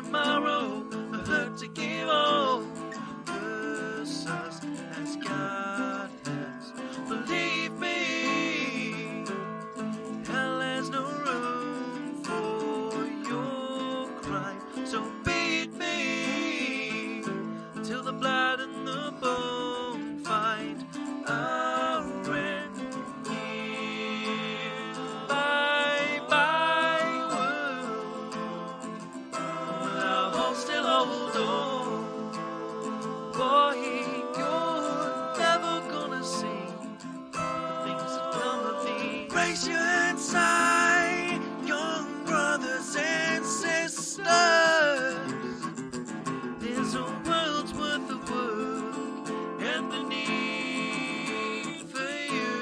tomorrow, a hurt to give all. Curse us as God has. Believe me, hell has no room for your crime. So beat me till the blood and the bone find our end here. Bye bye world, will our hearts still hold on? Boy, you're never gonna see the things that come of me. Raise your hands high, young brothers and sisters. There's a world's worth of work and the need for you.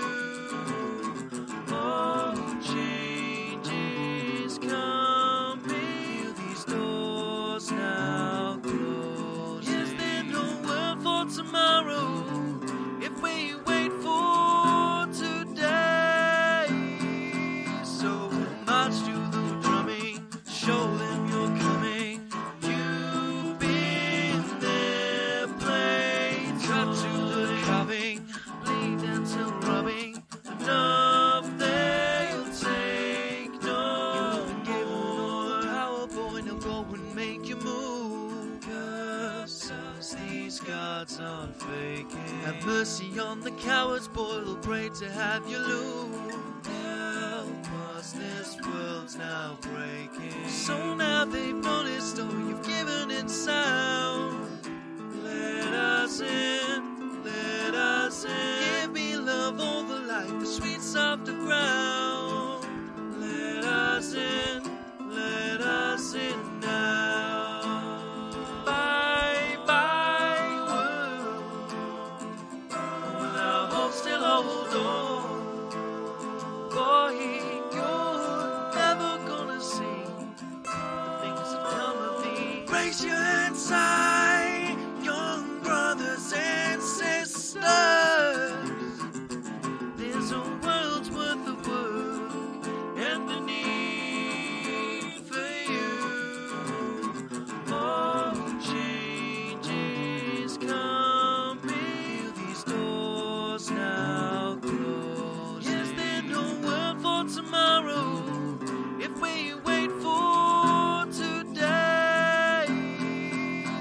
Oh, change is coming. These doors now close. Is there no word for tomorrow if we wait for today? So march to the drumming, show them you're coming. You've been there, played, cut to the carving, bleed until rubbing. Enough they'll take, no. You've been given all the power, boy, now go and make your move. Curse us, these gods aren't faking. Have mercy on the cowards, boy, we'll pray to have you lose. Help us, this world's now breaking. So now they've noticed, oh, you've given it sound. Let us in, let us in. Give me love, all the life, the sweet softer ground. Let us in now. Bye bye world, will our hope still hold on? Boy, you're never gonna see the things that come of thee. Raise your hands high, young brothers and sisters. There's a world's worth of work and the need for you. Oh, change is coming. These doors now close. Is there no word for tomorrow if we wait for today?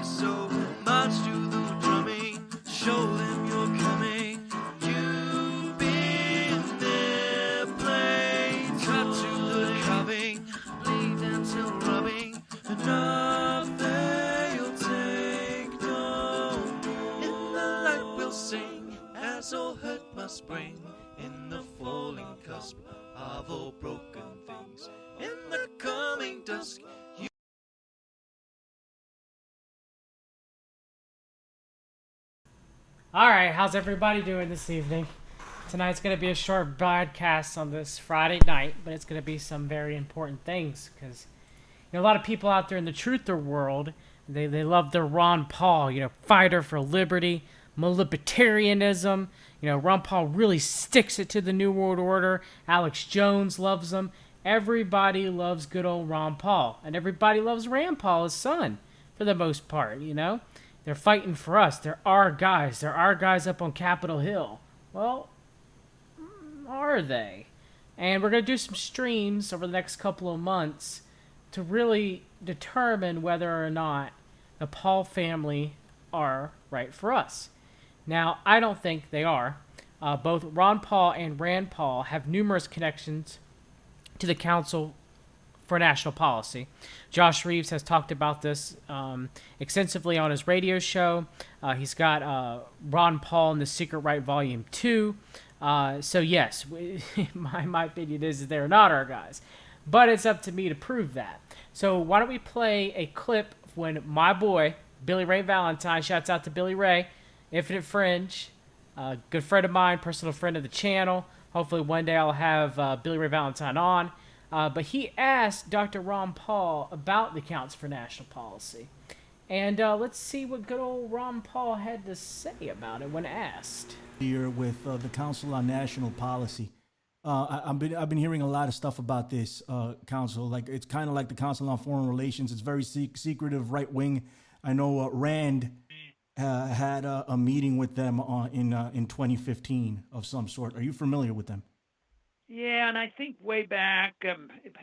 So march to the drumming, show them you're coming. You've been there, played, cut to the carving, bleed until rubbing. Enough they'll take, no more. In the light we'll sing, as all hurt must spring. In the falling cusp of all broken things. In the coming dusk, you. All right, how's everybody doing this evening? Tonight's going to be a short broadcast on this Friday night, but it's going to be some very important things because a lot of people out there in the truther world, they love their Ron Paul, fighter for liberty, libertarianism. Ron Paul really sticks it to the New World Order. Alex Jones loves him. Everybody loves good old Ron Paul, and everybody loves Rand Paul, his son, for the most part. They're fighting for us. They're our guys. They're our guys up on Capitol Hill. Well, are they? And we're going to do some streams over the next couple of months to really determine whether or not the Paul family are right for us. Now, I don't think they are. Both Ron Paul and Rand Paul have numerous connections to the Council for National Policy. Josh Reeves has talked about this extensively on his radio show. He's got Ron Paul and the Secret Right Volume 2. So yes, my opinion is that they're not our guys. But it's up to me to prove that. So why don't we play a clip when my boy, Billy Ray Valentine, shouts out to Billy Ray, Infinite Fringe, good friend of mine, personal friend of the channel. Hopefully one day I'll have Billy Ray Valentine on. But he asked Dr. Ron Paul about the Council for National Policy. And let's see what good old Ron Paul had to say about it when asked. Here with the Council on National Policy. I've been hearing a lot of stuff about this council. Like it's kind of like the Council on Foreign Relations. It's very secretive, right wing. I know Rand had a meeting with them in 2015 of some sort. Are you familiar with them? Yeah, and I think way back,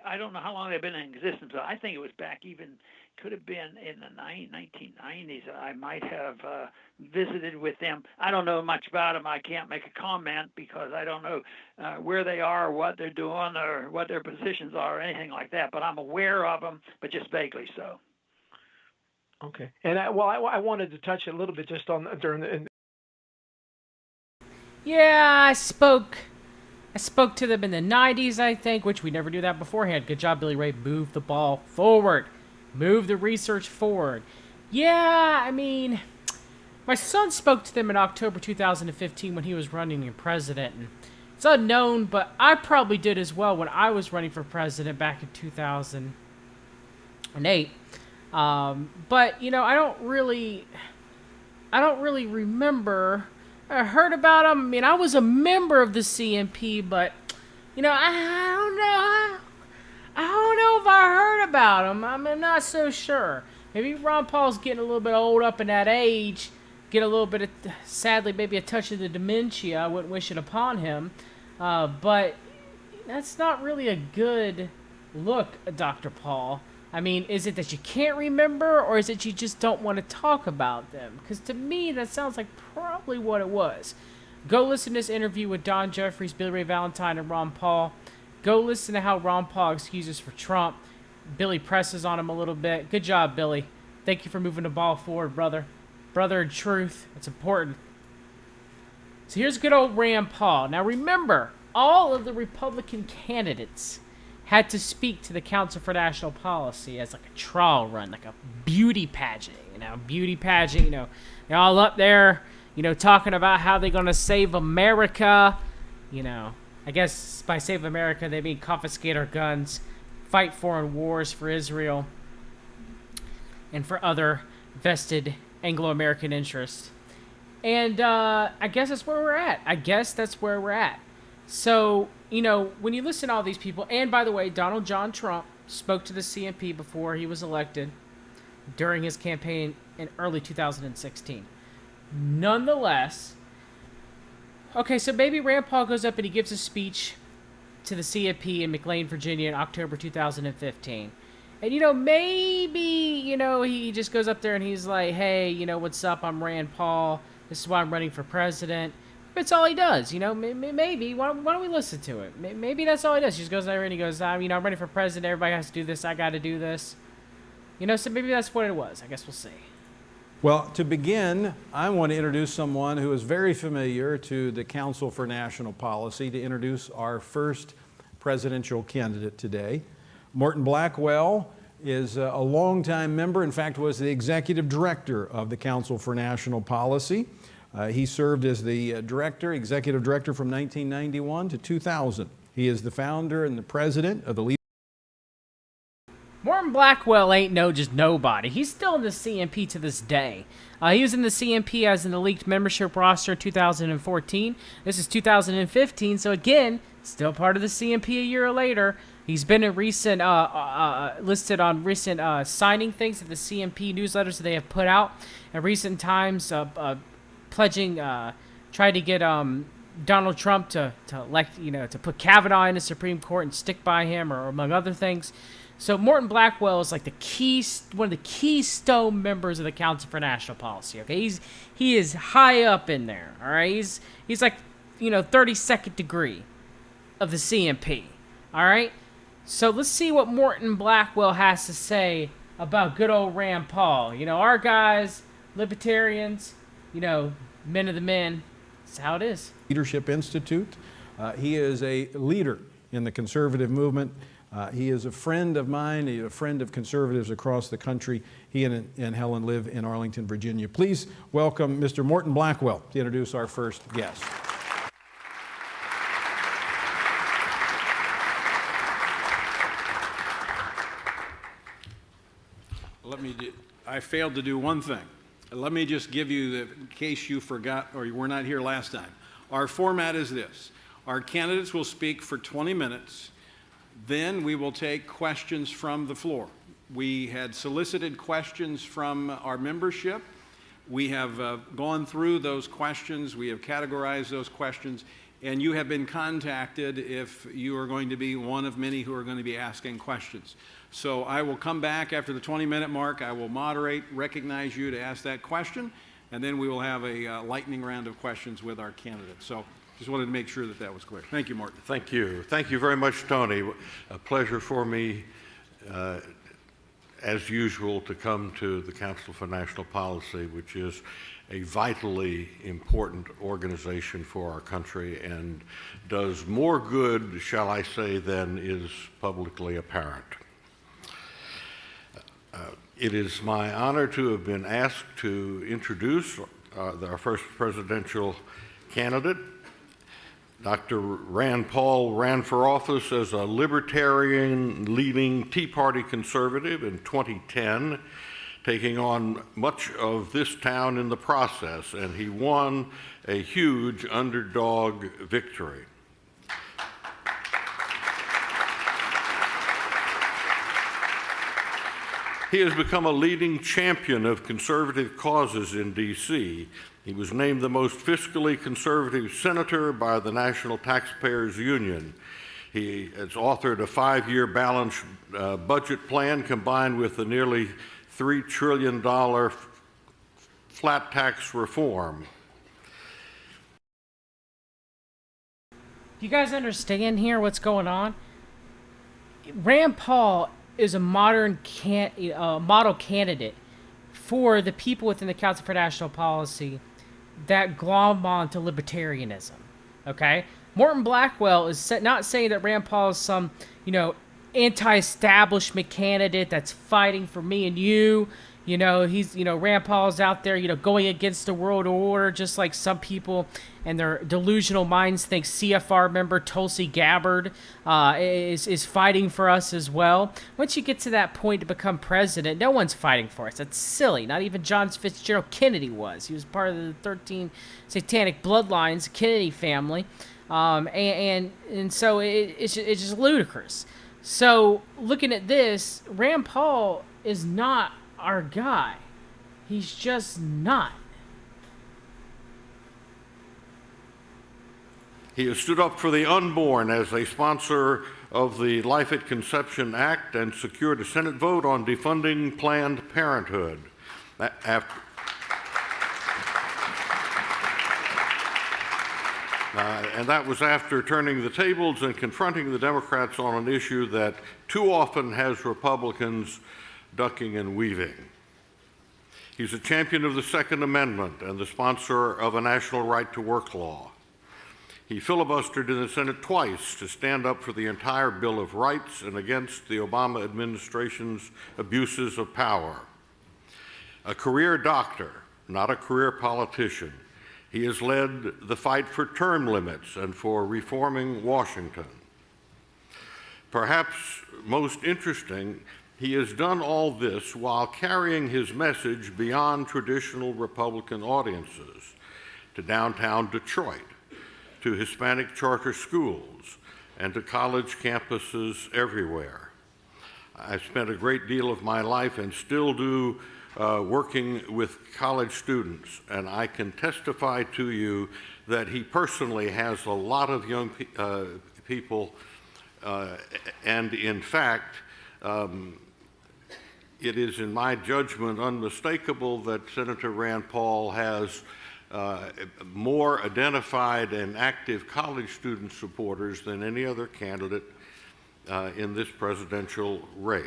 I don't know how long they've been in existence, but I think it was back even, could have been in the 1990s. I might have visited with them. I don't know much about them. I can't make a comment because I don't know where they are, what they're doing, or what their positions are, or anything like that. But I'm aware of them, but just vaguely so. Okay. And I wanted to touch a little bit just on during the. Yeah, I spoke to them in the 90s, I think, which we never do that beforehand. Good job, Billy Ray. Move the ball forward. Move the research forward. Yeah, I mean, my son spoke to them in October 2015 when he was running for president. And it's unknown, but I probably did as well when I was running for president back in 2008. But, you know, I don't really remember. I heard about them. I mean, I was a member of the CMP, but, you know, I don't know. I don't know if I heard about them. I'm not so sure. Maybe Ron Paul's getting a little bit old up in that age. Get a little bit of, sadly, maybe a touch of the dementia. I wouldn't wish it upon him. But that's not really a good look, Dr. Paul. I mean, is it that you can't remember, or is it you just don't want to talk about them? Because to me, that sounds like probably what it was. Go listen to this interview with Don Jeffries, Billy Ray Valentine, and Ron Paul. Go listen to how Ron Paul excuses for Trump. Billy presses on him a little bit. Good job, Billy. Thank you for moving the ball forward, brother. Brother in truth. It's important. So here's good old Rand Paul. Now remember, all of the Republican candidates had to speak to the Council for National Policy as like a trial run, like a beauty pageant, they're all up there, talking about how they're going to save America, I guess by save America, they mean confiscate our guns, fight foreign wars for Israel, and for other vested Anglo-American interests. And I guess that's where we're at. So, when you listen to all these people, and by the way, Donald John Trump spoke to the CMP before he was elected during his campaign in early 2016. Nonetheless, okay, so maybe Rand Paul goes up and he gives a speech to the CMP in McLean, Virginia in October 2015. And, maybe, he just goes up there and he's like, hey, what's up? I'm Rand Paul. This is why I'm running for president. That's all he does, maybe. Why don't we listen to it? Maybe that's all he does. He just goes there and he goes, I'm running for president. Everybody has to do this. I got to do this. So maybe that's what it was. I guess we'll see. Well, to begin, I want to introduce someone who is very familiar to the Council for National Policy, to introduce our first presidential candidate today. Morton Blackwell is a longtime member, in fact, was the executive director of the Council for National Policy. He served as the executive director from 1991 to 2000. He is the founder and the president of the Morton Blackwell ain't just nobody. He's still in the CMP to this day. He was in the CMP as an elite membership roster in 2014. This is 2015, so again, still part of the CMP a year later. He's been in recent, listed on recent signing things at the CMP newsletters that they have put out in recent times, pledging, trying to get Donald Trump to elect, to put Kavanaugh in the Supreme Court and stick by him, or among other things. So Morton Blackwell is like one of the keystone members of the Council for National Policy. Okay, he is high up in there. All right, he's like 32nd degree of the CMP. All right, so let's see what Morton Blackwell has to say about good old Rand Paul. Our guys, libertarians, men of the men. That's how it is. Leadership Institute. He is a leader in the conservative movement. He is a friend of mine, a friend of conservatives across the country. He and Helen live in Arlington, Virginia. Please welcome Mr. Morton Blackwell to introduce our first guest. I failed to do one thing. Let me just give you, in case you forgot or you were not here last time. Our format is this. Our candidates will speak for 20 minutes. Then we will take questions from the floor. We had solicited questions from our membership. We have gone through those questions. We have categorized those questions. And you have been contacted if you are going to be one of many who are going to be asking questions. So I will come back after the 20-minute mark. I will moderate, recognize you to ask that question, and then we will have a lightning round of questions with our candidates. So just wanted to make sure that that was clear. Thank you, Martin. Thank you. Thank you very much, Tony. A pleasure for me, as usual, to come to the Council for National Policy, which is a vitally important organization for our country and does more good, shall I say, than is publicly apparent. It is my honor to have been asked to introduce our first presidential candidate. Dr. Rand Paul ran for office as a libertarian-leaning Tea Party conservative in 2010, taking on much of this town in the process, and he won a huge underdog victory. He has become a leading champion of conservative causes in D.C. He was named the most fiscally conservative senator by the National Taxpayers Union. He has authored a 5-year balanced budget plan combined with the nearly $3 trillion flat tax reform. Do you guys understand here what's going on? Rand Paul is a model candidate for the people within the Council for National Policy that glom onto libertarianism. Okay, Morton Blackwell is not saying that Rand Paul is some, anti-establishment candidate that's fighting for me and you. He's, Rand Paul's out there, going against the world order, just like some people and their delusional minds think CFR member Tulsi Gabbard is fighting for us as well. Once you get to that point to become president, no one's fighting for us. That's silly. Not even John Fitzgerald Kennedy was. He was part of the 13 satanic bloodlines, Kennedy family. And so it's just ludicrous. So looking at this, Rand Paul is not our guy. He's just not. He has stood up for the unborn as a sponsor of the Life at Conception Act and secured a Senate vote on defunding Planned Parenthood. And that was after turning the tables and confronting the Democrats on an issue that too often has Republicans ducking and weaving. He's a champion of the Second Amendment and the sponsor of a national right-to-work law. He filibustered in the Senate twice to stand up for the entire Bill of Rights and against the Obama administration's abuses of power. A career doctor, not a career politician, he has led the fight for term limits and for reforming Washington. Perhaps most interesting, he has done all this while carrying his message beyond traditional Republican audiences to downtown Detroit, to Hispanic charter schools, and to college campuses everywhere. I've spent a great deal of my life and still do working with college students, and I can testify to you that he personally has a lot of young people, and in fact, it is in my judgment unmistakable that Senator Rand Paul has more identified and active college student supporters than any other candidate in this presidential race.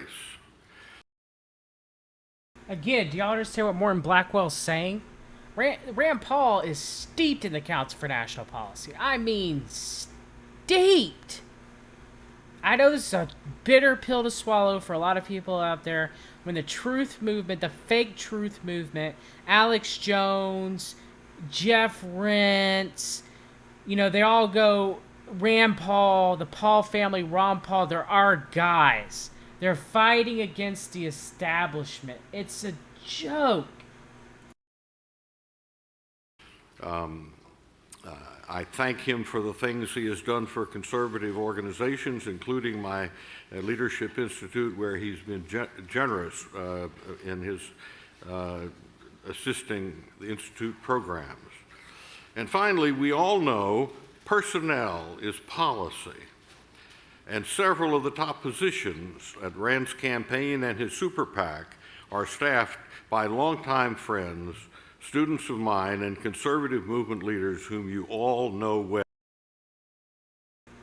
Again, do y'all understand what Morton Blackwell's saying? Rand Paul is steeped in the Council for National Policy. I mean, steeped. I know this is a bitter pill to swallow for a lot of people out there when the truth movement, the fake truth movement, Alex Jones, Jeff Rentz, they all go, Rand Paul, the Paul family, Ron Paul, they're our guys. They're fighting against the establishment. It's a I thank him for the things he has done for conservative organizations, including my Leadership Institute, where he's been generous in his assisting the Institute programs. And finally, we all know personnel is policy. And several of the top positions at Rand's campaign and his super PAC are staffed by longtime friends, students of mine, and conservative movement leaders whom you all know well.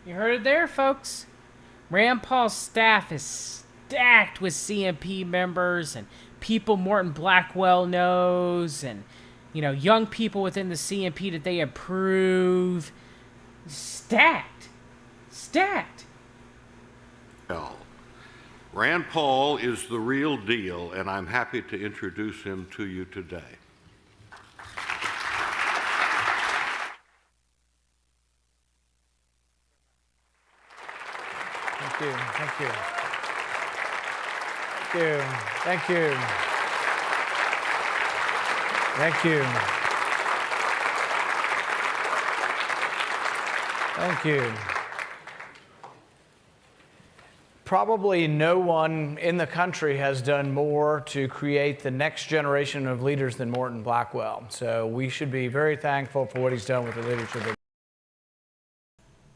You heard it there, folks. Rand Paul's staff is stacked with CMP members and people Morton Blackwell knows, and young people within the CMP that they approve. Stacked. Well, Rand Paul is the real deal, and I'm happy to introduce him to you today. Thank you. Probably no one in the country has done more to create the next generation of leaders than Morton Blackwell. So we should be very thankful for what he's done with the leadership.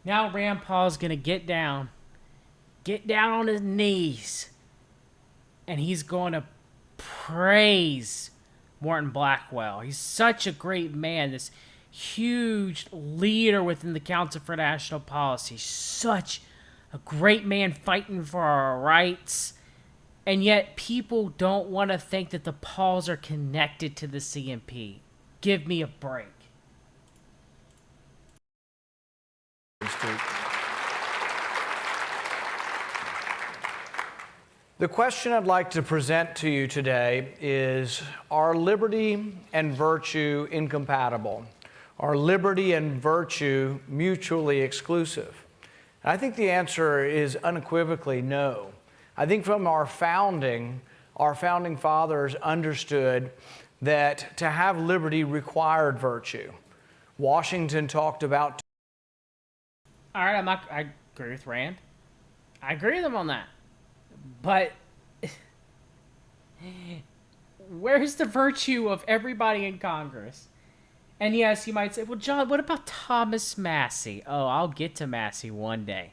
Now Rand Paul's going to get down on his knees, and he's going to praise Morton Blackwell. He's such a great man, this huge leader within the Council for National Policy, such a great man fighting for our rights, and yet people don't want to think that the Pauls are connected to the CMP. Give me a break. The question I'd like to present to you today is, are liberty and virtue incompatible? Are liberty and virtue mutually exclusive? I think the answer is unequivocally no. I think from our founding fathers understood that to have liberty required virtue. Washington talked about... All right, I agree with Rand. I agree with him on that. But where's the virtue of everybody in Congress? And yes, you might say, well, John, what about Thomas Massey? Oh, I'll get to Massey one day.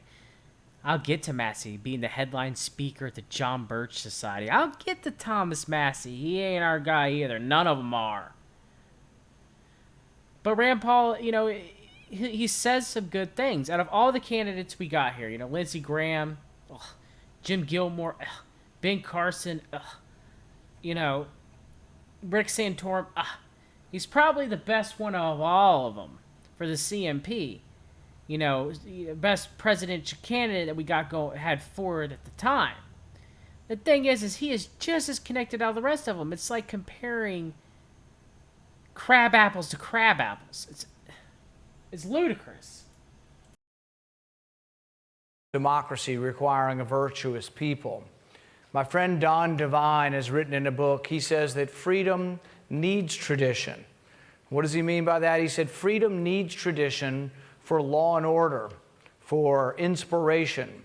I'll get to Massey being the headline speaker at the John Birch Society. I'll get to Thomas Massey. He ain't our guy either. None of them are. But Rand Paul, he says some good things. Out of all the candidates we got here, Lindsey Graham, Jim Gilmore, Ben Carson, Rick Santorum, he's probably the best one of all of them for the CMP. Best presidential candidate that we had forward at the time. The thing is he is just as connected out of the rest of them. It's like comparing crab apples to crab apples. It's ludicrous. Democracy requiring a virtuous people. My friend Don Devine has written in a book, he says that freedom needs tradition. What does he mean by that? He said freedom needs tradition for law and order, for inspiration.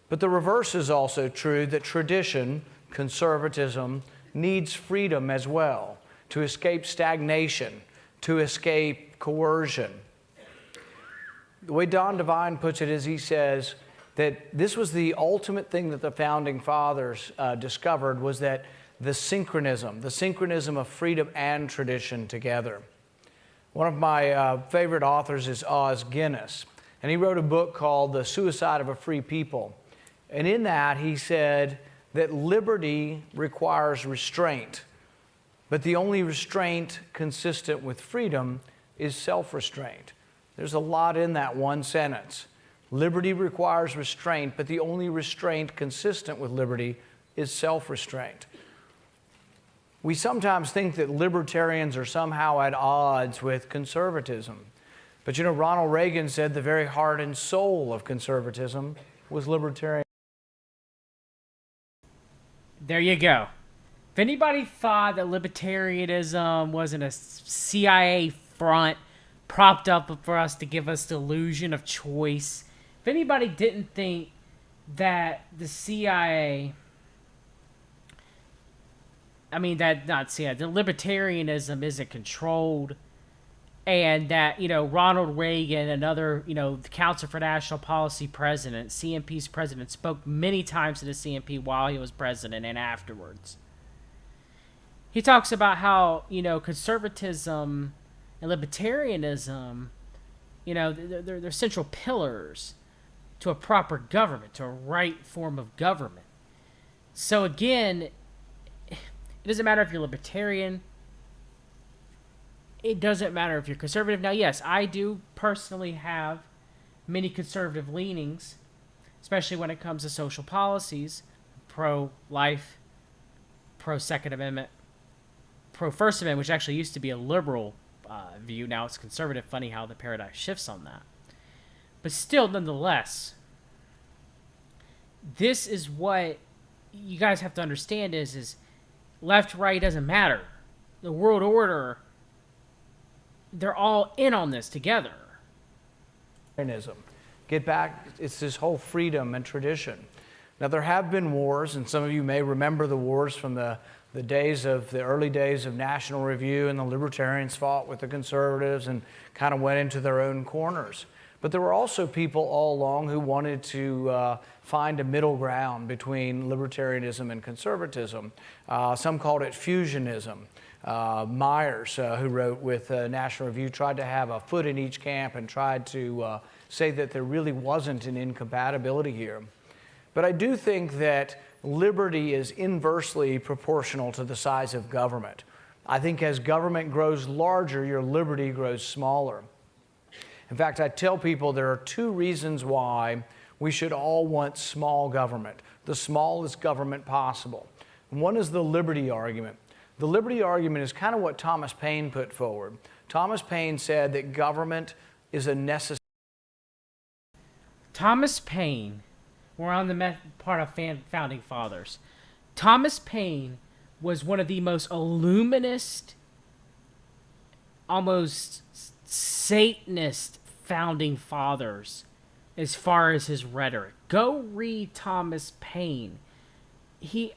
But the reverse is also true, that tradition, conservatism, needs freedom as well, to escape stagnation, to escape coercion. The way Don Devine puts it is he says that this was the ultimate thing that the Founding Fathers discovered, was that the synchronism of freedom and tradition together. One of my favorite authors is Os Guinness, and he wrote a book called The Suicide of a Free People. And in that, he said that liberty requires restraint, but the only restraint consistent with freedom is self-restraint. There's a lot in that one sentence. Liberty requires restraint, but the only restraint consistent with liberty is self-restraint. We sometimes think that libertarians are somehow at odds with conservatism. But Ronald Reagan said the very heart and soul of conservatism was libertarian. There you go. If anybody thought that libertarianism wasn't a CIA front propped up for us to give us the illusion of choice. If anybody didn't think that the CIA, the libertarianism isn't controlled, and that, Ronald Reagan, another, the Council for National Policy president, CNP's president, spoke many times to the CNP while he was president and afterwards. He talks about how, conservatism and libertarianism, they're central pillars to a proper government, to a right form of government. So again, it doesn't matter if you're libertarian. It doesn't matter if you're conservative. Now, yes, I do personally have many conservative leanings, especially when it comes to social policies, pro-life, pro-Second Amendment, pro-First Amendment, which actually used to be a liberal view. Now it's conservative. Funny how the paradigm shifts on that. But still, nonetheless, this is what you guys have to understand is left, right doesn't matter. The world order, they're all in on this together. Get back, it's this whole freedom and tradition. Now, there have been wars, and some of you may remember the wars from the early days of National Review, and the libertarians fought with the conservatives and kind of went into their own corners. But there were also people all along who wanted to find a middle ground between libertarianism and conservatism. Some called it fusionism. Myers, who wrote with National Review, tried to have a foot in each camp and tried to say that there really wasn't an incompatibility here. But I do think that liberty is inversely proportional to the size of government. I think as government grows larger, your liberty grows smaller. In fact, I tell people there are two reasons why we should all want small government, the smallest government possible. One is the liberty argument. The liberty argument is kind of what Thomas Paine put forward. Thomas Paine said that government is a necessary. Thomas Paine, we're on the part of founding fathers. Thomas Paine was one of the most illuminist, almost Satanist founding fathers as far as his rhetoric. Go read Thomas Paine. He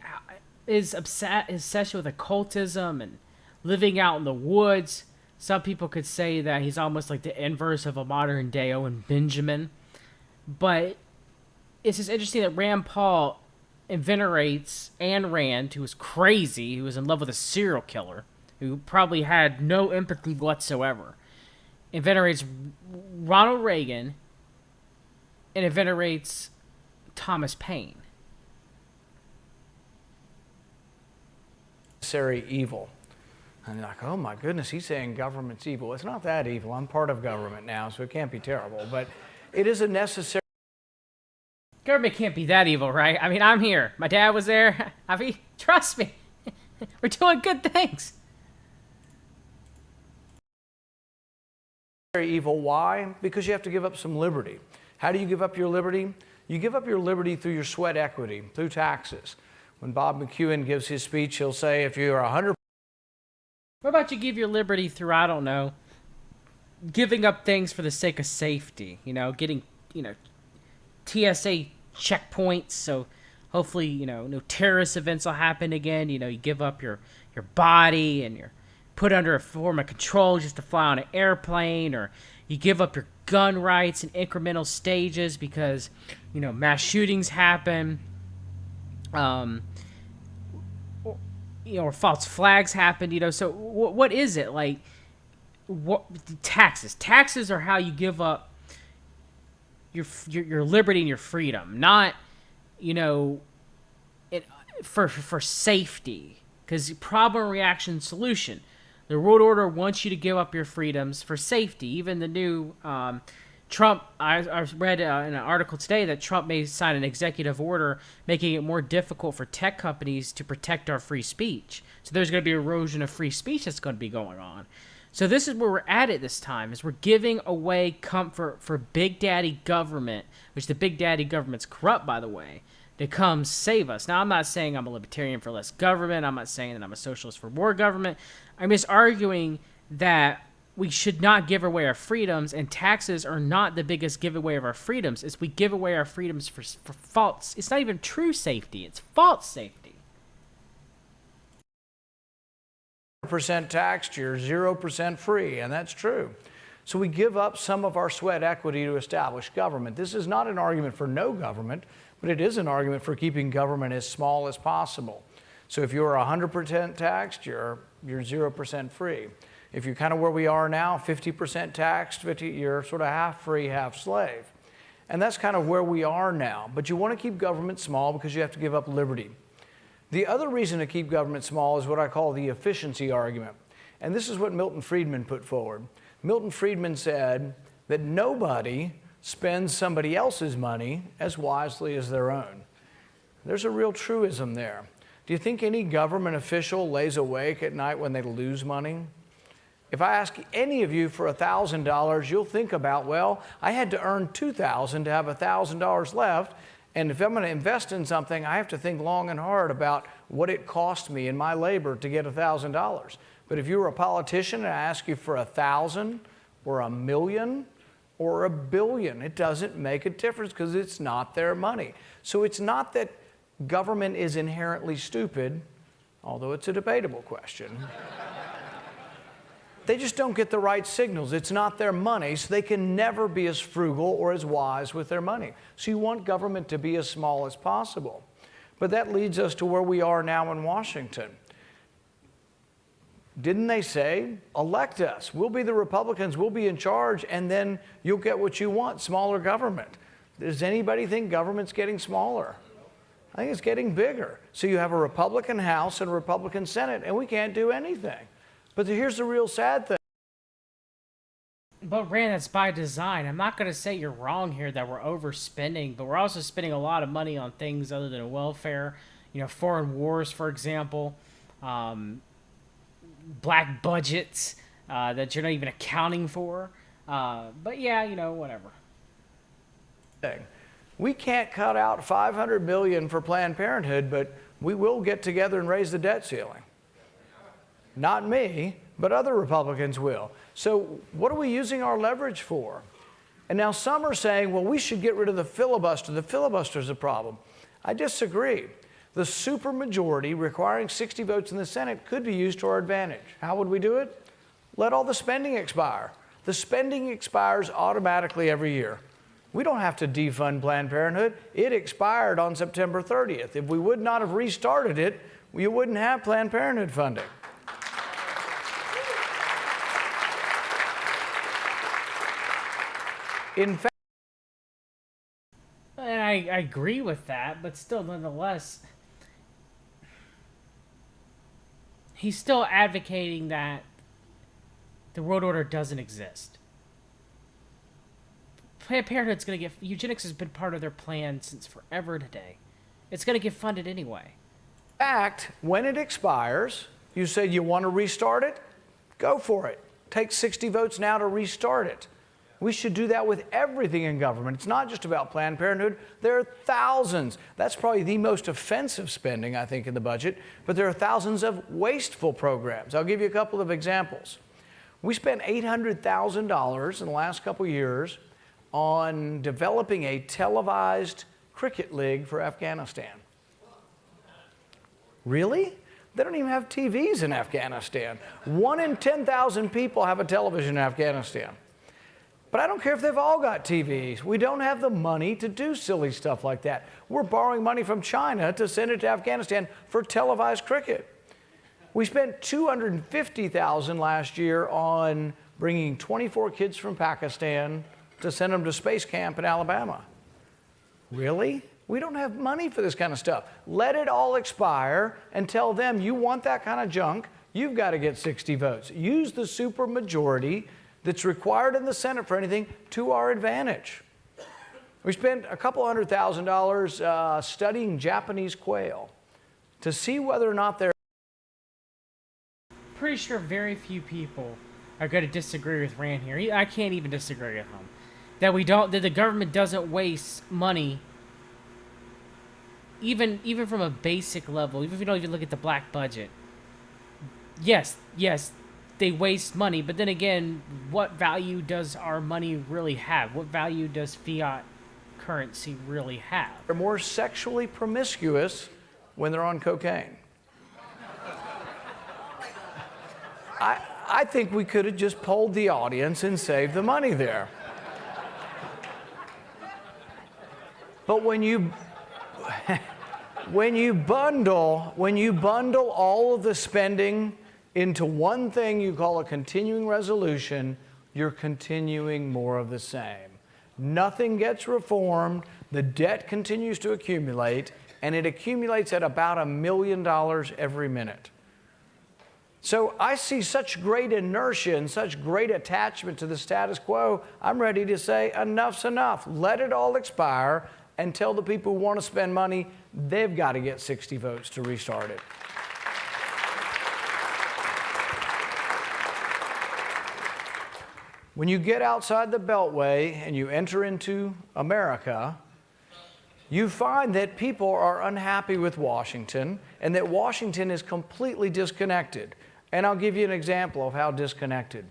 is obsessed with occultism and living out in the woods. Some people could say that he's almost like the inverse of a modern day Owen Benjamin. But it's just interesting that Rand Paul venerates Ayn Rand, who was crazy, who was in love with a serial killer, who probably had no empathy whatsoever. It venerates Ronald Reagan, and it venerates Thomas Paine. Necessary evil. And you're like, oh my goodness, he's saying government's evil. It's not that evil. I'm part of government now, so it can't be terrible. But it is a necessary. Government can't be that evil, right? I mean, I'm here. My dad was there. I mean, trust me. We're doing good things. Evil. Why? Because you have to give up some liberty. How do you give up your liberty? You give up your liberty through your sweat equity, through taxes. When Bob McEwen gives his speech, he'll say, if you're 100%. What about you give your liberty through, I don't know, giving up things for the sake of safety? Getting, TSA checkpoints, so hopefully, no terrorist events will happen again. You give up your body and you're put under a form of control just to fly on an airplane, or you give up your gun rights in incremental stages because, mass shootings happen. Or false flags happened, so what is it? Like, what taxes? Taxes are how you give up your liberty and your freedom, not, for safety. Because problem, reaction, solution. The world order wants you to give up your freedoms for safety. Even the new Trump, I read in an article today that Trump may sign an executive order making it more difficult for tech companies to protect our free speech. So there's going to be erosion of free speech that's going to be going on. So this is where we're at this time, is we're giving away comfort for big daddy government, which the big daddy government's corrupt, by the way, to come save us. Now, I'm not saying I'm a libertarian for less government. I'm not saying that I'm a socialist for more government. I'm just arguing that we should not give away our freedoms, and taxes are not the biggest giveaway of our freedoms. It's we give away our freedoms for false. It's not even true safety. It's false safety. Percent taxed, you're 0% free, and that's true. So we give up some of our sweat equity to establish government. This is not an argument for no government, but it is an argument for keeping government as small as possible. So if you're 100% taxed, you're 0% free. If you're kind of where we are now, 50% taxed, you're sort of half free, half slave. And that's kind of where we are now. But you want to keep government small because you have to give up liberty. The other reason to keep government small is what I call the efficiency argument. And this is what Milton Friedman put forward. Milton Friedman said that nobody spends somebody else's money as wisely as their own. There's a real truism there. Do you think any government official lays awake at night when they lose money? If I ask any of you for $1,000, you'll think about, well, I had to earn $2,000 to have $1,000 left, and if I'm going to invest in something, I have to think long and hard about what it cost me in my labor to get $1,000. But if you were a politician and I ask you for 1,000 or 1,000,000 or 1,000,000,000, it doesn't make a difference because it's not their money. So it's not that government is inherently stupid, although it's a debatable question. They just don't get the right signals. It's not their money, so they can never be as frugal or as wise with their money. So you want government to be as small as possible. But that leads us to where we are now in Washington. Didn't they say, elect us, we'll be the Republicans, we'll be in charge, and then you'll get what you want, smaller government. Does anybody think government's getting smaller? I think it's getting bigger. So you have a Republican House and a Republican Senate, and we can't do anything. But here's the real sad thing. But Rand, that's by design. I'm not going to say you're wrong here that we're overspending, but we're also spending a lot of money on things other than welfare. You know, foreign wars, for example, black budgets that you're not even accounting for. But yeah, you know, whatever. We can't cut out $500 million for Planned Parenthood, but we will get together and raise the debt ceiling. Not me, but other Republicans will. So what are we using our leverage for? And now some are saying, well, we should get rid of the filibuster. The filibuster is a problem. I disagree. The supermajority requiring 60 votes in the Senate could be used to our advantage. How would we do it? Let all the spending expire. The spending expires automatically every year. We don't have to defund Planned Parenthood. It expired on September 30th. If we would not have restarted it, you wouldn't have Planned Parenthood funding. In fact, And I agree with that, but still, nonetheless, he's still advocating that the world order doesn't exist. Planned Parenthood's going to get... Eugenics has been part of their plan since forever today. It's going to get funded anyway. in fact, when it expires, you say you want to restart it? Go for it. Take 60 votes now to restart it. We should do that with everything in government. It's not just about Planned Parenthood. There are thousands. That's probably the most offensive spending, I think, in the budget. But there are thousands of wasteful programs. I'll give you a couple of examples. We spent $800,000 in the last couple of years on developing a televised cricket league for Afghanistan. Really? They don't even have TVs in Afghanistan. 1 in 10,000 people have a television in Afghanistan. But I don't care if they've all got TVs. We don't have the money to do silly stuff like that. We're borrowing money from China to send it to Afghanistan for televised cricket. We spent $250,000 last year on bringing 24 kids from Pakistan to send them to space camp in Alabama. Really? We don't have money for this kind of stuff. Let it all expire and tell them you want that kind of junk, you've got to get 60 votes. Use the supermajority that's required in the Senate for anything to our advantage. We spent a couple $100,000 studying Japanese quail to see whether or not they're... Pretty sure very few people are going to disagree with Rand here. I can't even disagree with him. That the government doesn't waste money, even from a basic level, even if you don't even look at the black budget. Yes, they waste money. But then again, what value does our money really have? What value does fiat currency really have? They're more sexually promiscuous when they're on cocaine. I think we could have just polled the audience and saved the money there. But when you bundle all of the spending into one thing you call a continuing resolution, you're continuing more of the same. Nothing gets reformed, the debt continues to accumulate, and it accumulates at about $1 million every minute. So I see such great inertia and such great attachment to the status quo, I'm ready to say enough's enough. Let it all expire and tell the people who want to spend money they've got to get 60 votes to restart it. When you get outside the Beltway and you enter into America, you find that people are unhappy with Washington and that Washington is completely disconnected. And I'll give you an example of how disconnected.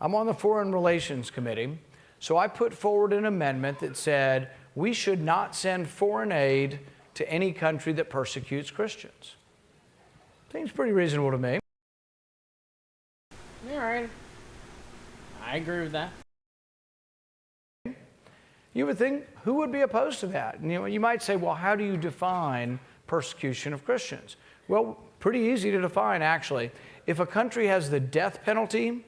I'm on the Foreign Relations Committee, so I put forward an amendment that said we should not send foreign aid to any country that persecutes Christians. Seems pretty reasonable to me. All right. I agree with that. You would think, who would be opposed to that? And you might say, well, how do you define persecution of Christians? Well, pretty easy to define, actually. If a country has the death penalty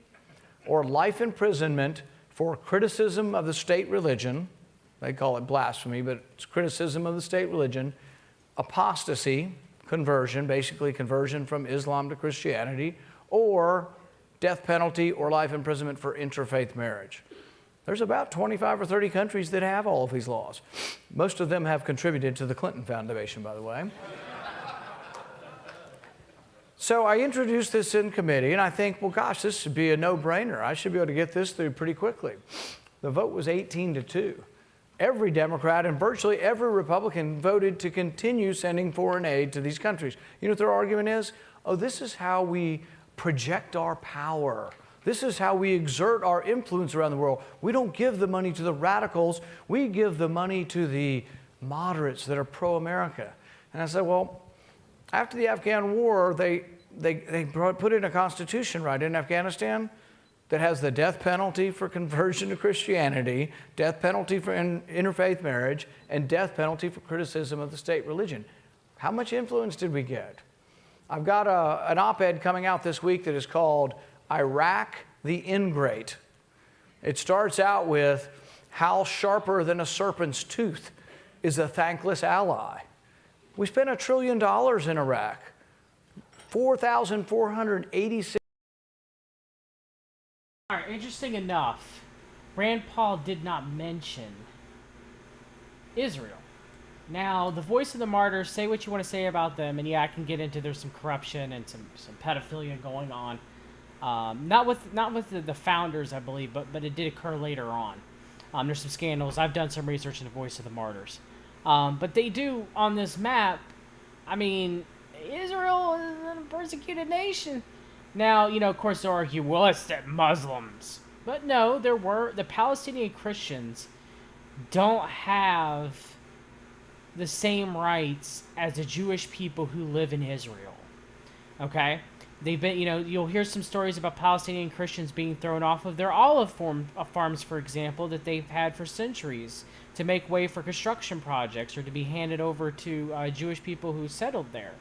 or life imprisonment for criticism of the state religion, they call it blasphemy, but it's criticism of the state religion, apostasy, conversion, basically conversion from Islam to Christianity, or death penalty or life imprisonment for interfaith marriage. There's about 25 or 30 countries that have all of these laws. Most of them have contributed to the Clinton Foundation, by the way. So I introduced this in committee, and I think, well, gosh, this should be a no-brainer. I should be able to get this through pretty quickly. The vote was 18-2. Every Democrat and virtually every Republican voted to continue sending foreign aid to these countries. You know what their argument is? Oh, this is how we project our power. This is how we exert our influence around the world. We don't give the money to the radicals. We give the money to the moderates that are pro-America. And I said, well, after the Afghan war, they put in a constitution, right, in Afghanistan that has the death penalty for conversion to Christianity, death penalty for interfaith marriage, and death penalty for criticism of the state religion. How much influence did we get? I've got an op-ed coming out this week that is called Iraq the Ingrate. It starts out with how sharper than a serpent's tooth is a thankless ally. We spent $1 trillion in Iraq. 4,486. All right, interesting enough, Rand Paul did not mention Israel. Now, the Voice of the Martyrs, say what you want to say about them, and yeah, I can get into there's some corruption and some pedophilia going on. Not with the founders, I believe, but it did occur later on. There's some scandals. I've done some research in the Voice of the Martyrs. But they do, on this map, I mean, Israel is a persecuted nation. Now, you know, of course, they'll argue, well, it's the Muslims. But no, the Palestinian Christians don't have the same rights as the Jewish people who live in Israel. Okay? They've been, you know, you'll hear some stories about Palestinian Christians being thrown off of their olive farms, for example, that they've had for centuries to make way for construction projects or to be handed over to Jewish people who settled there.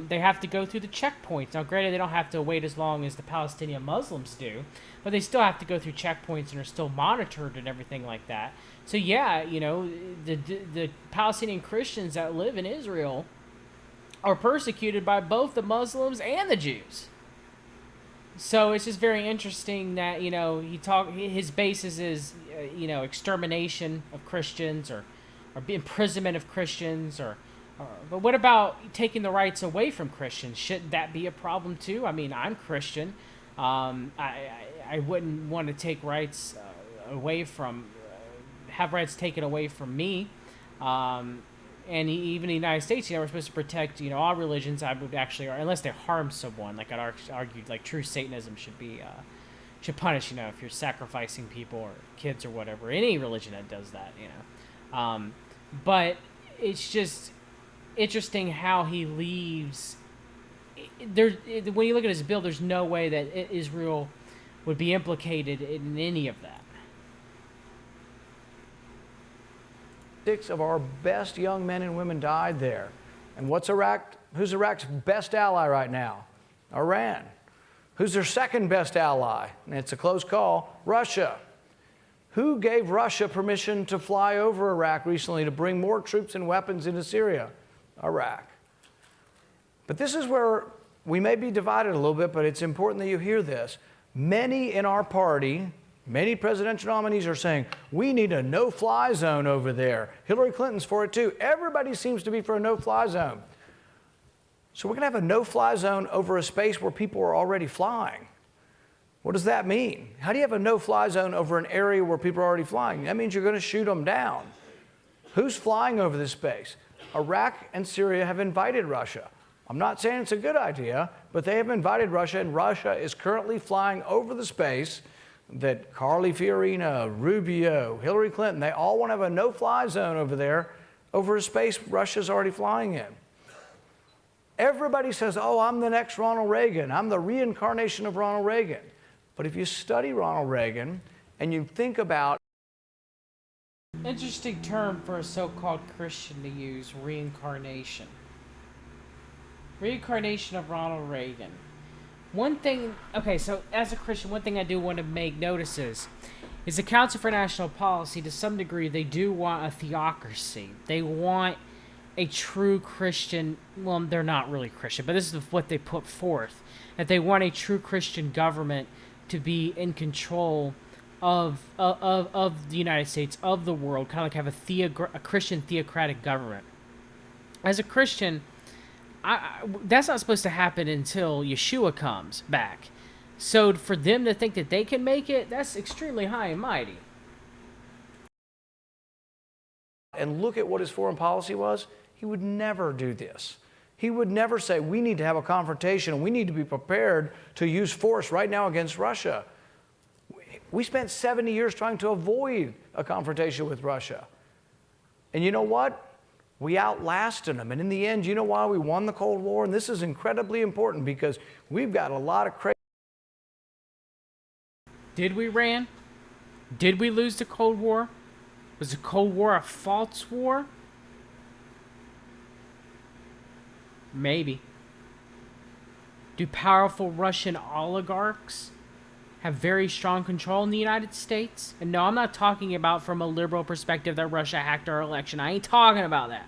They have to go through the checkpoints. Now, granted, they don't have to wait as long as the Palestinian Muslims do, but they still have to go through checkpoints and are still monitored and everything like that. So, yeah, you know, the Palestinian Christians that live in Israel are persecuted by both the Muslims and the Jews. So it's just very interesting that, you know, his basis is, you know, extermination of Christians or imprisonment of Christians but what about taking the rights away from Christians? Shouldn't that be a problem too? I mean, I'm Christian. I wouldn't want to take rights away from, have rights taken away from me. and even the United States, we're supposed to protect, all religions. I would actually, unless they harm someone, like I'd argue, like true Satanism should punish, if you're sacrificing people or kids or whatever. Any religion that does that, But it's just interesting how he leaves. When you look at his bill, there's no way that Israel would be implicated in any of that. 6 of our best young men and women died there. And what's Iraq? Who's Iraq's best ally right now? Iran. Who's their second best ally? And it's a close call. Russia. Who gave Russia permission to fly over Iraq recently to bring more troops and weapons into Syria? Iraq. But this is where we may be divided a little bit, but it's important that you hear this. Many in our party, many presidential nominees are saying, we need a no-fly zone over there. Hillary Clinton's for it too. Everybody seems to be for a no-fly zone. So we're going to have a no-fly zone over a space where people are already flying. What does that mean? How do you have a no-fly zone over an area where people are already flying? That means you're going to shoot them down. Who's flying over this space? Iraq and Syria have invited Russia. I'm not saying it's a good idea, but they have invited Russia, and Russia is currently flying over the space that Carly Fiorina, Rubio, Hillary Clinton, they all want to have a no-fly zone over there, over a space Russia's already flying in. Everybody says, oh, I'm the next Ronald Reagan. I'm the reincarnation of Ronald Reagan. But if you study Ronald Reagan and you think about... Interesting term for a so-called Christian to use, reincarnation. Reincarnation of Ronald Reagan. One thing, okay, so as a Christian, one thing I do want to make notice is the Council for National Policy, to some degree, they do want a theocracy. They want a true Christian, well, they're not really Christian, but this is what they put forth, that they want a true Christian government to be in control of the United States, of the world, kind of like have a Christian theocratic government. As a Christian, that's not supposed to happen until Yeshua comes back. So for them to think that they can make it, that's extremely high and mighty. And look at what his foreign policy was. He would never do this. He would never say, we need to have a confrontation and we need to be prepared to use force right now against Russia. We spent 70 years trying to avoid a confrontation with Russia. And you know what? We outlasted them. And in the end, you know why we won the Cold War? And this is incredibly important because we've got a lot of crazy... Did we, Rand? Did we lose the Cold War? Was the Cold War a false war? Maybe. Do powerful Russian oligarchs have very strong control in the United States? And no, I'm not talking about from a liberal perspective that Russia hacked our election. I ain't talking about that.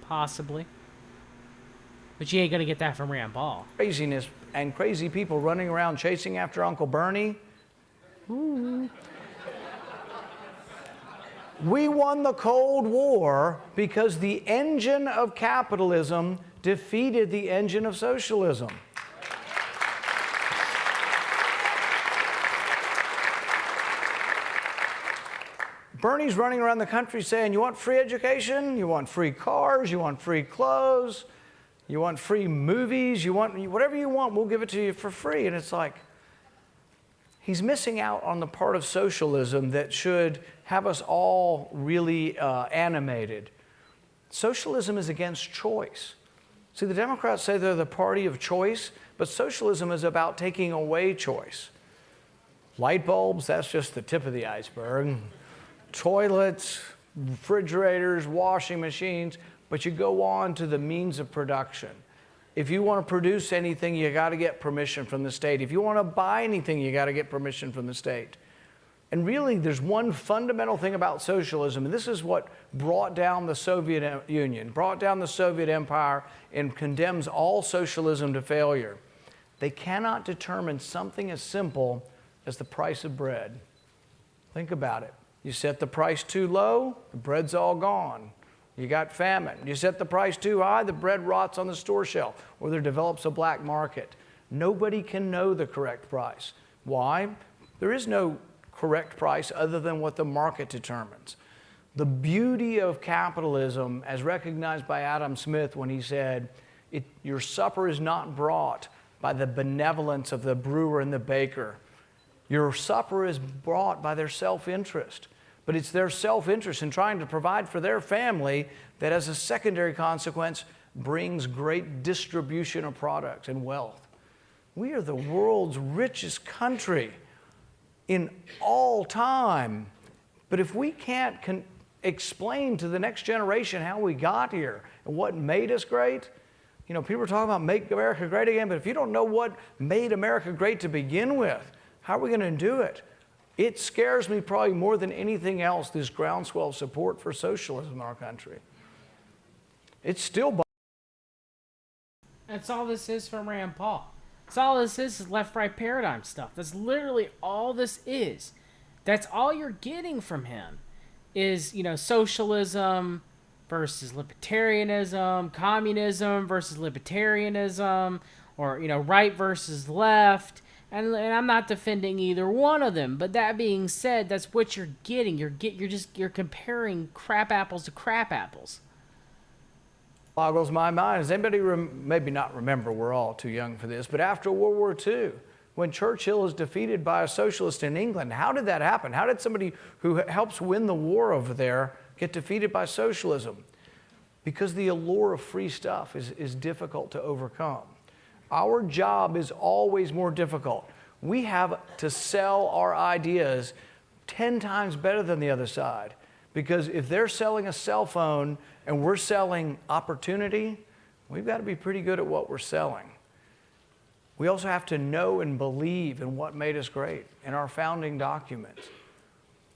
Possibly. But you ain't going to get that from Rand Paul. Craziness and crazy people running around chasing after Uncle Bernie. Ooh. We won the Cold War because the engine of capitalism defeated the engine of socialism. Bernie's running around the country saying, you want free education? You want free cars? You want free clothes? You want free movies? You want whatever you want, we'll give it to you for free. And it's like, he's missing out on the part of socialism that should have us all really animated. Socialism is against choice. See, the Democrats say they're the party of choice, but socialism is about taking away choice. Light bulbs, that's just the tip of the iceberg. Toilets, refrigerators, washing machines, but you go on to the means of production. If you want to produce anything, you got to get permission from the state. If you want to buy anything, you got to get permission from the state. And really, there's one fundamental thing about socialism, and this is what brought down the Soviet Union, brought down the Soviet Empire, and condemns all socialism to failure. They cannot determine something as simple as the price of bread. Think about it. You set the price too low, the bread's all gone. You got famine. You set the price too high, the bread rots on the store shelf, or there develops a black market. Nobody can know the correct price. Why? There is no correct price other than what the market determines. The beauty of capitalism, as recognized by Adam Smith when he said, your supper is not brought by the benevolence of the brewer and the baker. Your supper is brought by their self-interest. But it's their self-interest in trying to provide for their family that, as a secondary consequence, brings great distribution of products and wealth. We are the world's richest country in all time. But if we can't explain to the next generation how we got here and what made us great, you know, people are talking about make America great again, but if you don't know what made America great to begin with, how are we going to do it? It scares me probably more than anything else, this groundswell of support for socialism in our country. It's still... That's all this is from Rand Paul. That's all this is left-right paradigm stuff. That's literally all this is. That's all you're getting from him is, you know, socialism versus libertarianism, communism versus libertarianism, or, you know, right versus left. And I'm not defending either one of them, but that being said, that's what you're getting. You're comparing crap apples to crap apples. Boggles my mind. Does anybody maybe not remember? We're all too young for this, but after World War II, when Churchill is defeated by a socialist in England, how did that happen? How did somebody who helps win the war over there get defeated by socialism? Because the allure of free stuff is difficult to overcome. Our job is always more difficult. We have to sell our ideas 10 times better than the other side. Because if they're selling a cell phone and we're selling opportunity, we've got to be pretty good at what we're selling. We also have to know and believe in what made us great in our founding documents.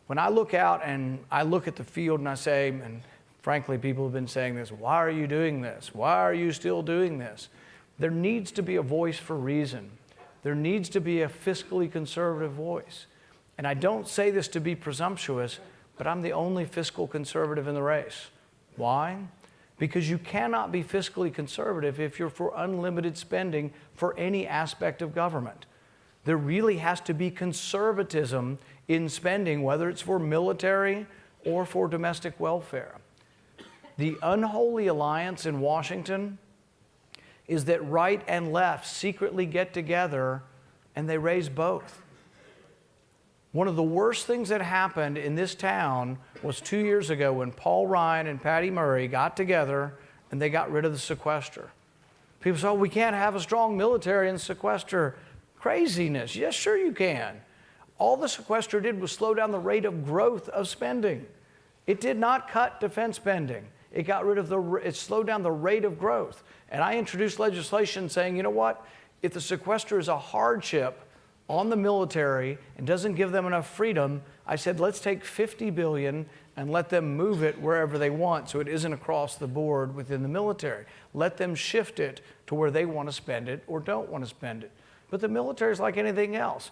When I look out and I look at the field and I say, and frankly, people have been saying this, why are you doing this? Why are you still doing this? There needs to be a voice for reason. There needs to be a fiscally conservative voice. And I don't say this to be presumptuous, but I'm the only fiscal conservative in the race. Why? Because you cannot be fiscally conservative if you're for unlimited spending for any aspect of government. There really has to be conservatism in spending, whether it's for military or for domestic welfare. The unholy alliance in Washington is that right and left secretly get together and they raise both. One of the worst things that happened in this town was 2 years ago when Paul Ryan and Patty Murray got together and they got rid of the sequester. People say, oh, we can't have a strong military and sequester. Craziness. Yes, sure you can. All the sequester did was slow down the rate of growth of spending. It did not cut defense spending. It slowed down the rate of growth. And I introduced legislation saying, you know what? If the sequester is a hardship on the military and doesn't give them enough freedom, I said, let's take $50 billion and let them move it wherever they want so it isn't across the board within the military. Let them shift it to where they want to spend it or don't want to spend it. But the military is like anything else.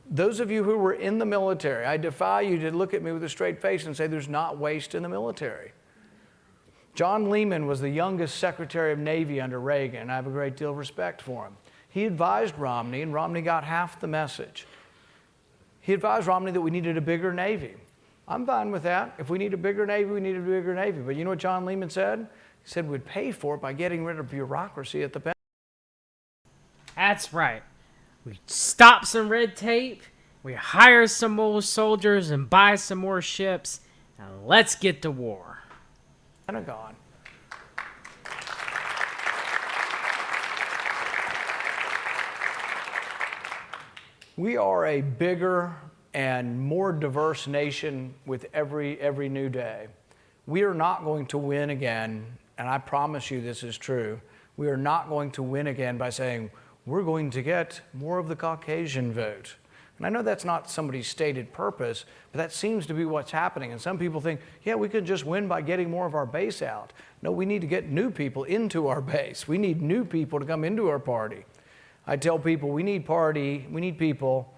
Those of you who were in the military, I defy you to look at me with a straight face and say there's not waste in the military. John Lehman was the youngest Secretary of Navy under Reagan, and I have a great deal of respect for him. He advised Romney, and Romney got half the message. He advised Romney that we needed a bigger Navy. I'm fine with that. If we need a bigger Navy, we need a bigger Navy. But you know what John Lehman said? He said we'd pay for it by getting rid of bureaucracy at the Pentagon. That's right. We stop some red tape, we hire some more soldiers and buy some more ships, and let's get to war. Pentagon. We are a bigger and more diverse nation with every new day. We are not going to win again, and I promise you this is true. We are not going to win again by saying, we're going to get more of the Caucasian vote. And I know that's not somebody's stated purpose, but that seems to be what's happening. And some people think, yeah, we could just win by getting more of our base out. No, we need to get new people into our base. We need new people to come into our party. I tell people we need people,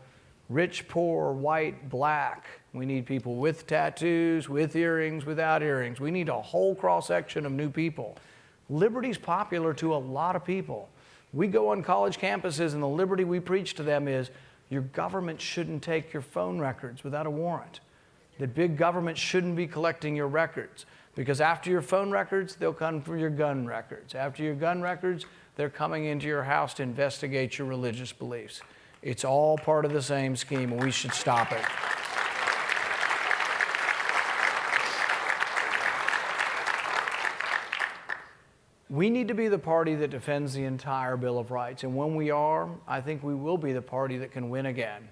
rich, poor, white, black. We need people with tattoos, with earrings, without earrings. We need a whole cross-section of new people. Liberty's popular to a lot of people. We go on college campuses and the liberty we preach to them is your government shouldn't take your phone records without a warrant. that big government shouldn't be collecting your records, because after your phone records, they'll come for your gun records. After your gun records, they're coming into your house to investigate your religious beliefs. It's all part of the same scheme, and we should stop it. We need to be the party that defends the entire Bill of Rights, and when we are, I think we will be the party that can win again.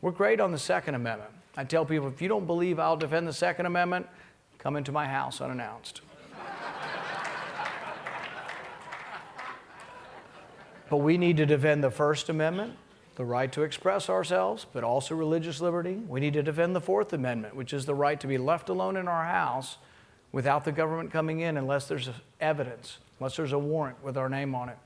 We're great on the Second Amendment. I tell people, if you don't believe I'll defend the Second Amendment, come into my house unannounced. But we need to defend the First Amendment, the right to express ourselves, but also religious liberty. We need to defend the Fourth Amendment, which is the right to be left alone in our house without the government coming in unless there's evidence, unless there's a warrant with our name on it.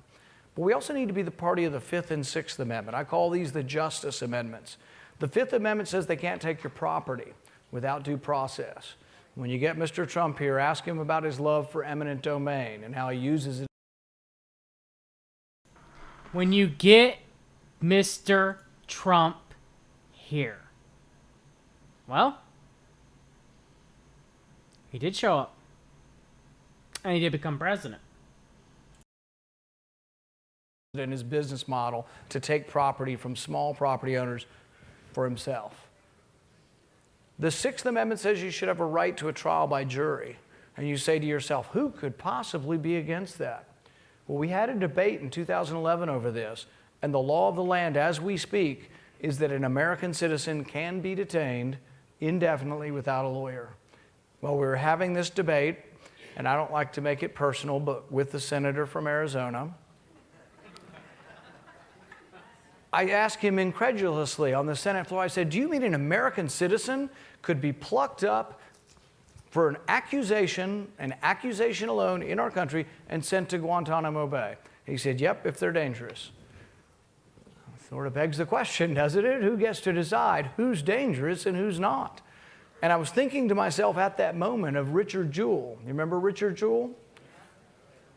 But we also need to be the party of the Fifth and Sixth Amendment. I call these the Justice Amendments. The Fifth Amendment says they can't take your property without due process. When you get Mr. Trump here, ask him about his love for eminent domain and how he uses it. When you get Mr. Trump here. Well, he did show up. And he did become president. In his business model to take property from small property owners for himself. The Sixth Amendment says you should have a right to a trial by jury. And you say to yourself, who could possibly be against that? Well, we had a debate in 2011 over this, and the law of the land as we speak is that an American citizen can be detained indefinitely without a lawyer. Well, we were having this debate, and I don't like to make it personal, but with the senator from Arizona, I asked him incredulously on the Senate floor, I said, do you mean an American citizen could be plucked up for an accusation alone in our country and sent to Guantanamo Bay? He said, yep, if they're dangerous. Sort of begs the question, doesn't it? Who gets to decide who's dangerous and who's not? And I was thinking to myself at that moment of Richard Jewell. You remember Richard Jewell?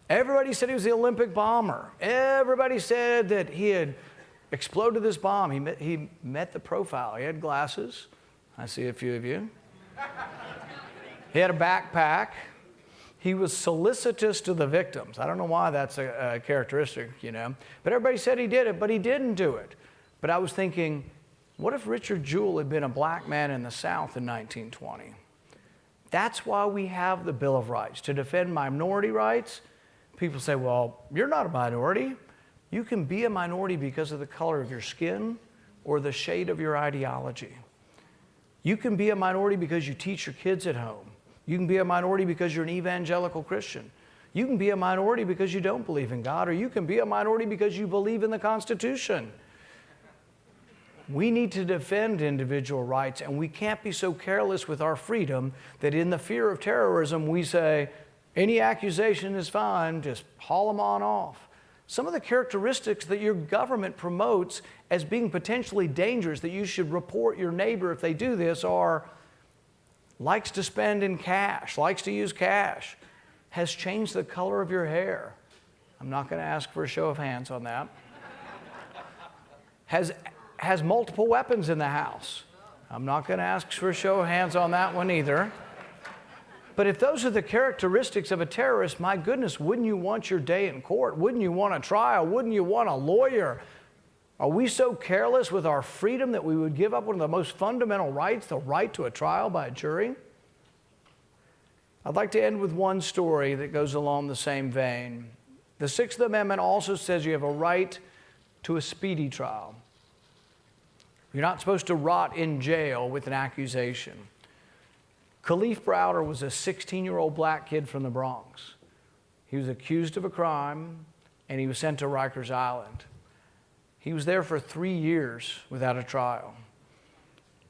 Everybody said he was the Olympic bomber. Everybody said that he had exploded this bomb. He met the profile. He had glasses. I see a few of you. He had a backpack. He was solicitous to the victims. I don't know why that's a characteristic, you know. But everybody said he did it, but he didn't do it. But I was thinking, what if Richard Jewell had been a black man in the South in 1920? That's why we have the Bill of Rights, to defend minority rights. People say, well, you're not a minority. You can be a minority because of the color of your skin or the shade of your ideology. You can be a minority because you teach your kids at home. You can be a minority because you're an evangelical Christian. You can be a minority because you don't believe in God, or you can be a minority because you believe in the Constitution. We need to defend individual rights, and we can't be so careless with our freedom that in the fear of terrorism we say, any accusation is fine, just haul them on off. Some of the characteristics that your government promotes as being potentially dangerous, that you should report your neighbor if they do this, are likes to spend in cash, likes to use cash, has changed the color of your hair. I'm not going to ask for a show of hands on that. Has multiple weapons in the house. I'm not going to ask for a show of hands on that one either. But if those are the characteristics of a terrorist, my goodness, wouldn't you want your day in court? Wouldn't you want a trial? Wouldn't you want a lawyer? Are we so careless with our freedom that we would give up one of the most fundamental rights, the right to a trial by a jury? I'd like to end with one story that goes along the same vein. The Sixth Amendment also says you have a right to a speedy trial. You're not supposed to rot in jail with an accusation. Kalief Browder was a 16-year-old black kid from the Bronx. He was accused of a crime, and he was sent to Rikers Island. He was there for 3 years without a trial.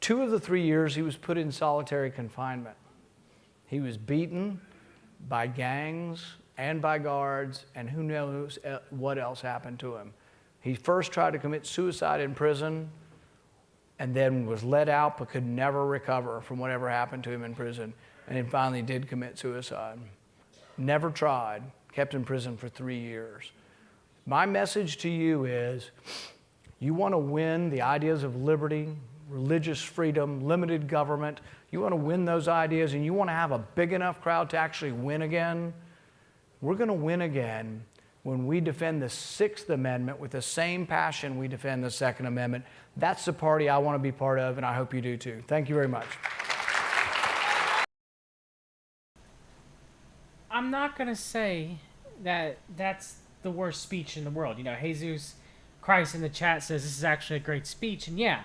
2 of the 3 years, he was put in solitary confinement. He was beaten by gangs and by guards, and who knows what else happened to him. He first tried to commit suicide in prison, and then was let out but could never recover from whatever happened to him in prison, and then finally did commit suicide. Never tried, kept in prison for 3 years. My message to you is, you want to win the ideas of liberty, religious freedom, limited government, you want to win those ideas, and you want to have a big enough crowd to actually win again, we're going to win again when we defend the Sixth Amendment with the same passion we defend the Second Amendment. That's the party I want to be part of, and I hope you do too. Thank you very much. I'm not going to say that that's the worst speech in the world. You know, Jesus Christ in the chat says this is actually a great speech, and yeah,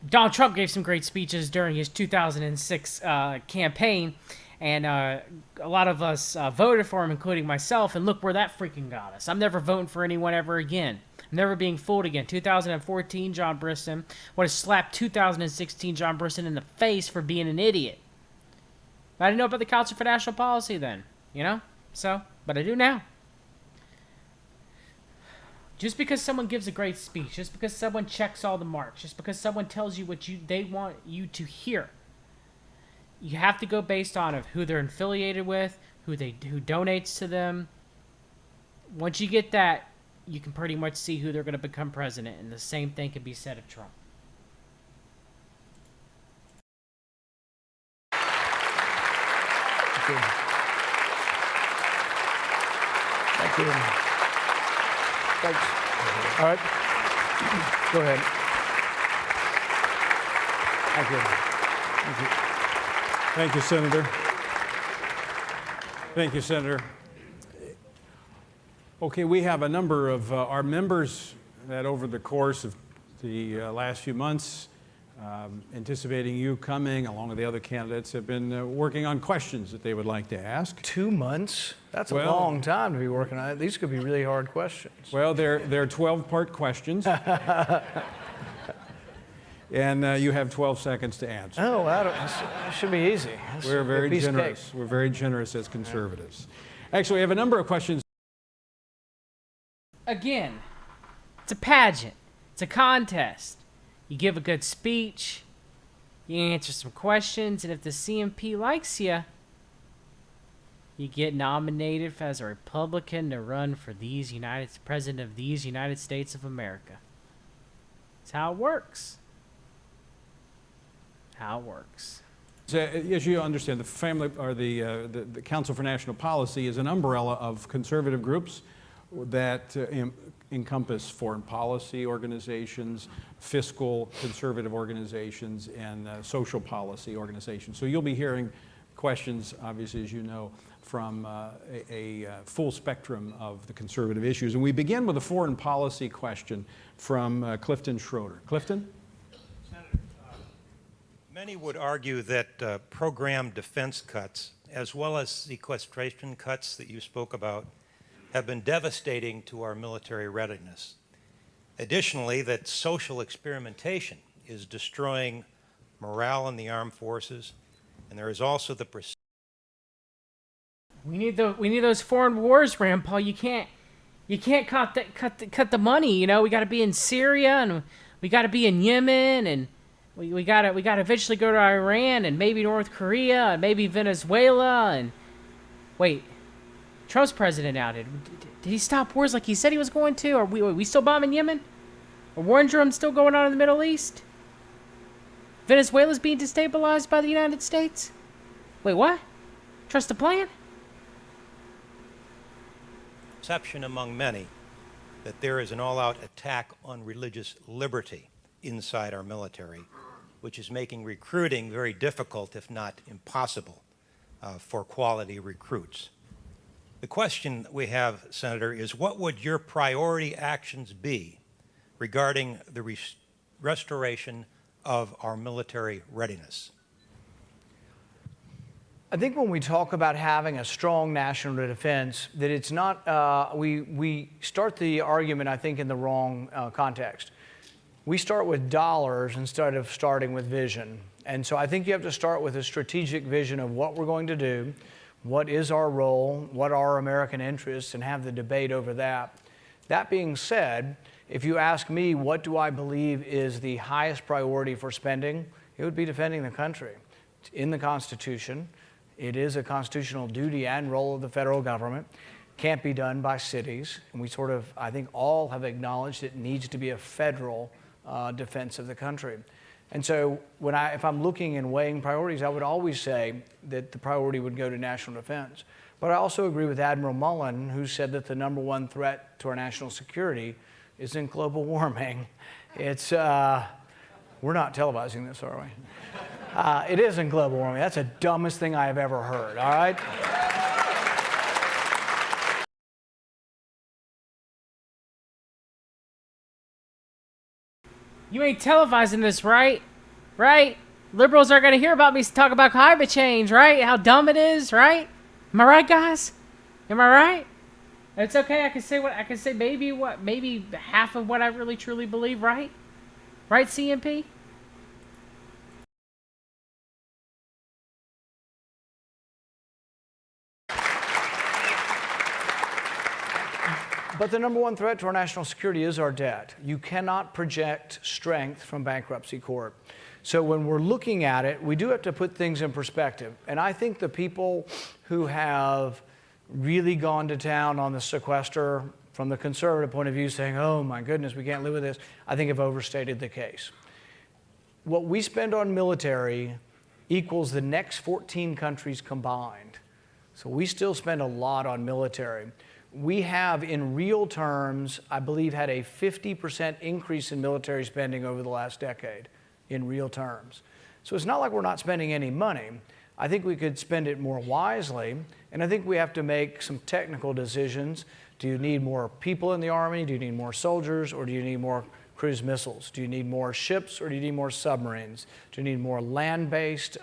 Donald Trump gave some great speeches during his 2006 campaign, and a lot of us voted for him, including myself, and look where that freaking got us. I'm never voting for anyone ever again. I'm never being fooled again. 2014, John Brisson would have slapped 2016 John Brisson in the face for being an idiot. I didn't know about the Council for National Policy then, you know? So, but I do now. Just because someone gives a great speech, just because someone checks all the marks, just because someone tells you what they want you to hear, you have to go based on of who they're affiliated with, who donates to them. Once you get that, you can pretty much see who they're going to become president, and the same thing can be said of Trump. Thank you. Thank you. Thanks. All right. Go ahead. Thank you. Thank you. Thank you, Senator. Thank you, Senator. Okay, we have a number of our members that over the course of the last few months, anticipating you coming, along with the other candidates, have been working on questions that they would like to ask. 2 months? That's a long time to be working on it. These could be really hard questions. Well, they're 12-part questions. And you have 12 seconds to answer. Oh, that should be easy. We're very generous. We're very generous as conservatives. Actually, we have a number of questions. Again, it's a pageant. It's a contest. You give a good speech, you answer some questions, and if the CMP likes you, you get nominated as a Republican to run for President of these United States of America. That's how it works. How it works. So, as you understand, the Council for National Policy is an umbrella of conservative groups that encompass foreign policy organizations, fiscal conservative organizations, and social policy organizations. So you'll be hearing questions, obviously, as you know, from a full spectrum of the conservative issues. And we begin with a foreign policy question from Clifton Schroeder. Clifton? Senator, many would argue that program defense cuts, as well as sequestration cuts that you spoke about, have been devastating to our military readiness. Additionally, that social experimentation is destroying morale in the armed forces, and there is also the We need those foreign wars, Rand Paul. You can't cut the money. You know, we got to be in Syria, and we got to be in Yemen, and we got to eventually go to Iran, and maybe North Korea, and maybe Venezuela, and wait. Trump's president now. Did he stop wars like he said he was going to? Are we still bombing Yemen? Are war drums still going on in the Middle East? Venezuela's being destabilized by the United States? Wait, what? Trust the plan? perception among many that there is an all-out attack on religious liberty inside our military, which is making recruiting very difficult, if not impossible, for quality recruits. The question we have, Senator, is what would your priority actions be regarding the restoration of our military readiness? I think when we talk about having a strong national defense, that it's not, we start the argument, I think, in the wrong context. We start with dollars instead of starting with vision. And so I think you have to start with a strategic vision of what we're going to do, what is our role, what are our American interests, and have the debate over that. That being said, if you ask me what do I believe is the highest priority for spending, it would be defending the country. It's in the Constitution. It is a constitutional duty and role of the federal government. Can't be done by cities. And we sort of, I think, all have acknowledged it needs to be a federal defense of the country. And so if I'm looking and weighing priorities, I would always say that the priority would go to national defense. But I also agree with Admiral Mullen, who said that the number one threat to our national security isn't global warming. It's, we're not televising this, are we? It isn't global warming. That's the dumbest thing I have ever heard, all right? You ain't televising this, right? Right? Liberals are going to hear about me talk about climate change, right? How dumb it is, right? Am I right, guys? Am I right? It's okay. I can say maybe half of what I really truly believe, right? Right, CMP? But the number one threat to our national security is our debt. You cannot project strength from bankruptcy court. So when we're looking at it, we do have to put things in perspective. And I think the people who have really gone to town on the sequester from the conservative point of view, saying, oh my goodness, we can't live with this, I think have overstated the case. What we spend on military equals the next 14 countries combined. So we still spend a lot on military. We have, in real terms, I believe, had a 50% increase in military spending over the last decade, in real terms. So it's not like we're not spending any money. I think we could spend it more wisely, and I think we have to make some technical decisions. Do you need more people in the Army? Do you need more soldiers? Or do you need more cruise missiles? Do you need more ships, or do you need more submarines? Do you need more land-based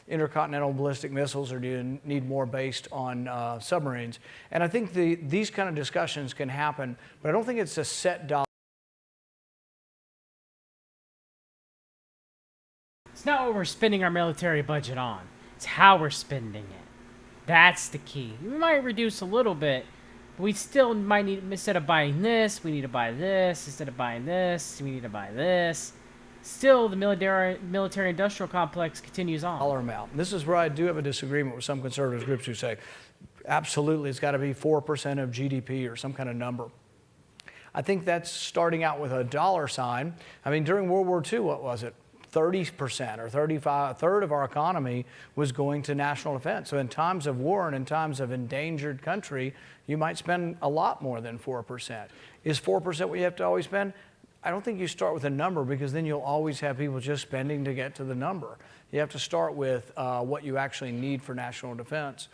intercontinental ballistic missiles, or do you need more based on submarines? And I think these kind of discussions can happen, but I don't think it's a set dollar. It's not what we're spending our military budget on. It's how we're spending it. That's the key. We might reduce a little bit, but we still might need, instead of buying this, we need to buy this. Instead of buying this, we need to buy this. Still, the military-industrial complex continues on. Dollar amount. And this is where I do have a disagreement with some conservative groups who say, absolutely, it's got to be 4% of GDP or some kind of number. I think that's starting out with a dollar sign. I mean, during World War II, what was it? 30% or 35, a third of our economy was going to national defense. So in times of war and in times of endangered country, you might spend a lot more than 4%. Is 4% what you have to always spend? I don't think you start with a number, because then you'll always have people just spending to get to the number. You have to start with what you actually need for national defense.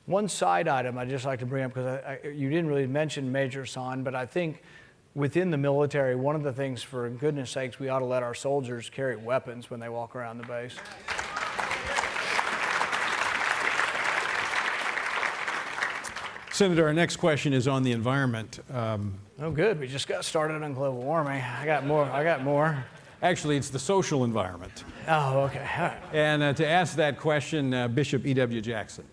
One side item I'd just like to bring up, because you didn't really mention Major Son, but I think within the military, one of the things, for goodness sakes, we ought to let our soldiers carry weapons when they walk around the base. Senator, our next question is on the environment. Oh, good. We just got started on global warming. I got more. Actually, it's the social environment. Oh, okay. All right. And to ask that question, Bishop E.W. Jackson.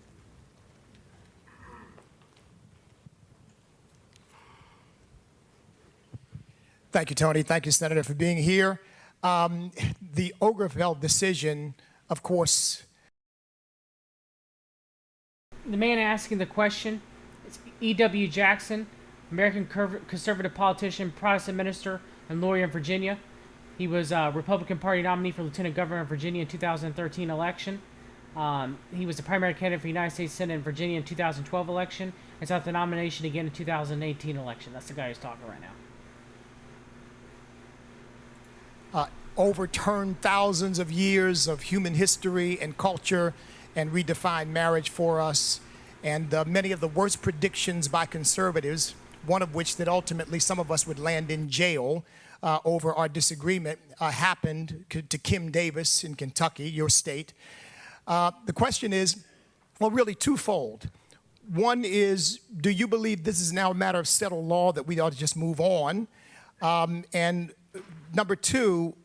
Thank you, Tony. Thank you, Senator, for being here. The Obergefell decision, of course. The man asking the question is E.W. Jackson, American conservative politician, Protestant minister, and lawyer in Virginia. He was a Republican Party nominee for Lieutenant Governor of Virginia in 2013 election. He was the primary candidate for the United States Senate in Virginia in 2012 election, and sought the nomination again in 2018 election. That's the guy who's talking right now. Overturned thousands of years of human history and culture and redefined marriage for us. And many of the worst predictions by conservatives, one of which that ultimately some of us would land in jail over our disagreement, happened to Kim Davis in Kentucky, your state. The question is, well, really twofold. One is, do you believe this is now a matter of settled law that we ought to just move on? And number two,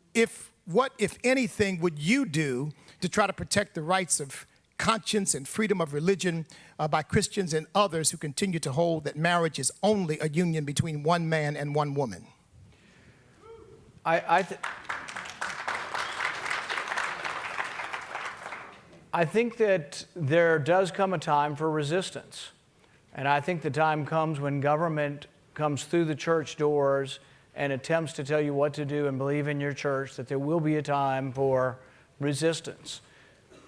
what, if anything, would you do to try to protect the rights of conscience and freedom of religion by Christians and others who continue to hold that marriage is only a union between one man and one woman? I think that there does come a time for resistance. And I think the time comes when government comes through the church doors and attempts to tell you what to do and believe in your church, that there will be a time for resistance.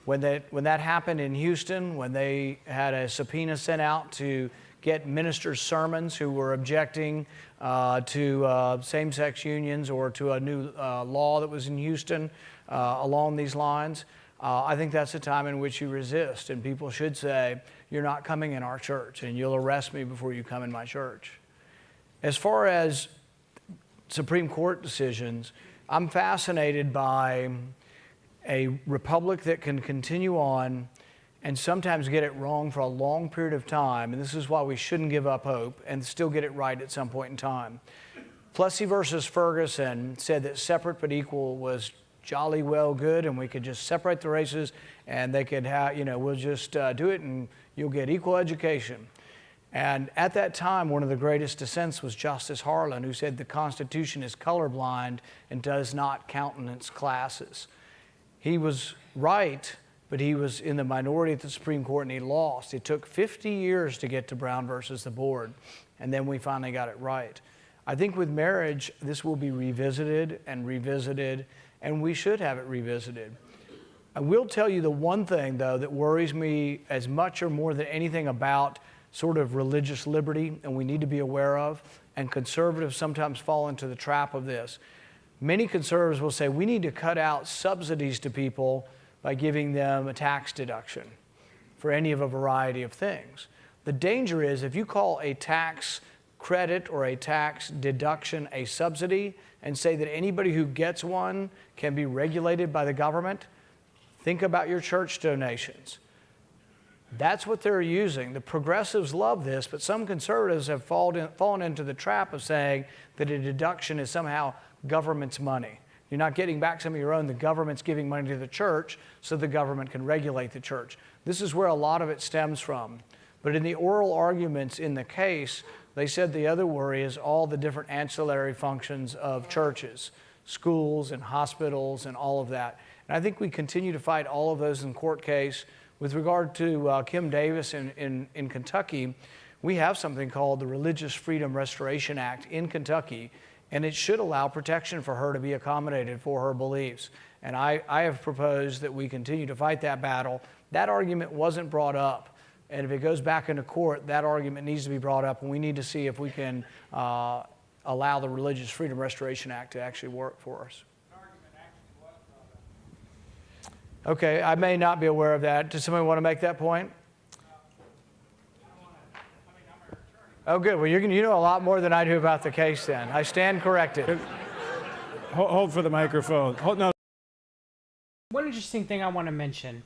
When that happened in Houston, when they had a subpoena sent out to get ministers' sermons who were objecting to same-sex unions or to a new law that was in Houston along these lines, I think that's a time in which you resist, and people should say, you're not coming in our church, and you'll arrest me before you come in my church. As far as Supreme Court decisions, I'm fascinated by a republic that can continue on and sometimes get it wrong for a long period of time, and this is why we shouldn't give up hope and still get it right at some point in time. Plessy versus Ferguson said that separate but equal was jolly well good, and we could just separate the races and they could have, we'll just do it and you'll get equal education. And at that time, one of the greatest dissents was Justice Harlan, who said the Constitution is colorblind and does not countenance classes. He was right, but he was in the minority at the Supreme Court and he lost. It took 50 years to get to Brown versus the board, and then we finally got it right. I think with marriage, this will be revisited, and we should have it revisited. I will tell you the one thing, though, that worries me as much or more than anything about sort of religious liberty, and we need to be aware of, and conservatives sometimes fall into the trap of this. Many conservatives will say, we need to cut out subsidies to people by giving them a tax deduction for any of a variety of things. The danger is if you call a tax credit or a tax deduction a subsidy and say that anybody who gets one can be regulated by the government, think about your church donations. That's what they're using. The progressives love this, but some conservatives have fallen into the trap of saying that a deduction is somehow government's money. You're not getting back some of your own. The government's giving money to the church so the government can regulate the church. This is where a lot of it stems from. But in the oral arguments in the case, they said the other worry is all the different ancillary functions of churches, schools and hospitals and all of that. And I think we continue to fight all of those in court case. With regard to Kim Davis in Kentucky, we have something called the Religious Freedom Restoration Act in Kentucky, and it should allow protection for her to be accommodated for her beliefs. And I have proposed that we continue to fight that battle. That argument wasn't brought up. And if it goes back into court, that argument needs to be brought up, and we need to see if we can allow the Religious Freedom Restoration Act to actually work for us. Okay, I may not be aware of that. Does somebody want to make that point? Oh, good. Well, you know a lot more than I do about the case then. I stand corrected. Hold for the microphone. No. One interesting thing I want to mention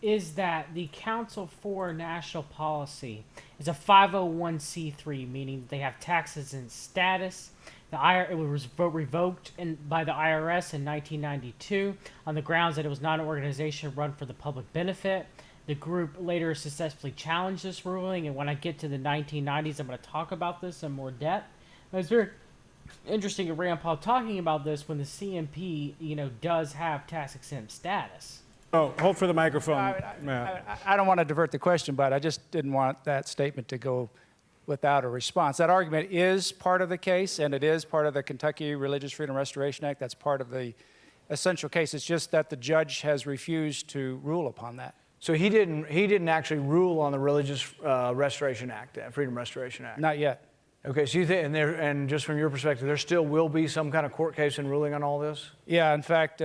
is that the Council for National Policy is a 501c3, meaning they have taxes and status. It was revoked by the IRS in 1992 on the grounds that it was not an organization run for the public benefit. The group later successfully challenged this ruling, and when I get to the 1990s, I'm going to talk about this in more depth. It was very interesting at Rand Paul talking about this when the CNP, does have tax-exempt status. Oh, hold for the microphone. I don't want to divert the question, but I just didn't want that statement to go without a response. That argument is part of the case, and it is part of the Kentucky Religious Freedom Restoration Act. That's part of the essential case. It's just that the judge has refused to rule upon that. So he didn't actually rule on the Religious Restoration Act, Freedom Restoration Act? Not yet. Okay, so you think, and just from your perspective, there still will be some kind of court case and ruling on all this? Yeah, in fact,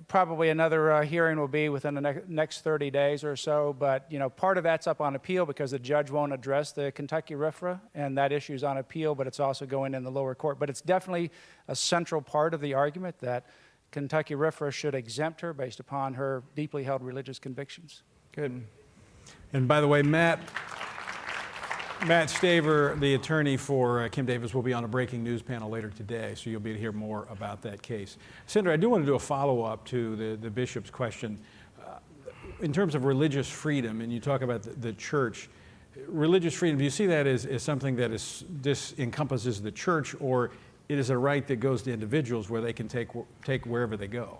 probably another hearing will be within the next 30 days or so, but part of that's up on appeal because the judge won't address the Kentucky RFRA, and that issue's on appeal, but it's also going in the lower court. But it's definitely a central part of the argument that Kentucky RFRA should exempt her based upon her deeply held religious convictions. Good. And by the way, Matt Staver, the attorney for Kim Davis, will be on a breaking news panel later today, so you'll be able to hear more about that case. Senator, I do want to do a follow-up to the bishop's question. In terms of religious freedom, and you talk about the church, religious freedom, do you see that as something that this encompasses the church, or it is a right that goes to individuals where they can take wherever they go?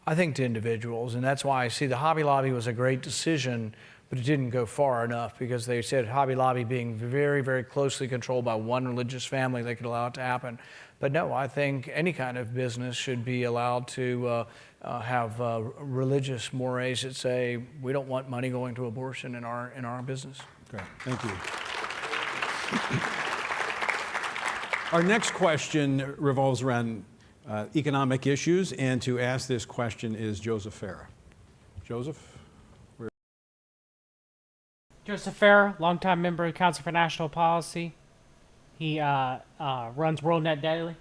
I think to individuals, and that's why I see the Hobby Lobby was a great decision but it didn't go far enough because they said Hobby Lobby being very, very closely controlled by one religious family, they could allow it to happen. But no, I think any kind of business should be allowed to have religious mores that say we don't want money going to abortion in our business. Okay, thank you. Our next question revolves around economic issues, and to ask this question is Joseph Farah. Joseph? Joseph Farah, longtime member of the Council for National Policy. He runs WorldNet Daily.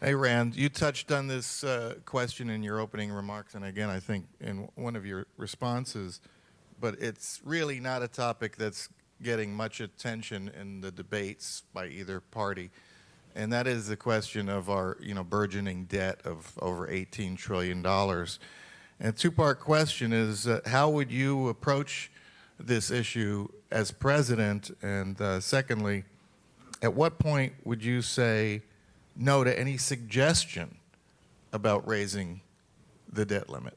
Hey, Rand, you touched on this question in your opening remarks, and again, I think in one of your responses, but it's really not a topic that's getting much attention in the debates by either party, and that is the question of our, burgeoning debt of over $18 trillion. And a two-part question is, how would you approach this issue as president? And secondly, at what point would you say no to any suggestion about raising the debt limit?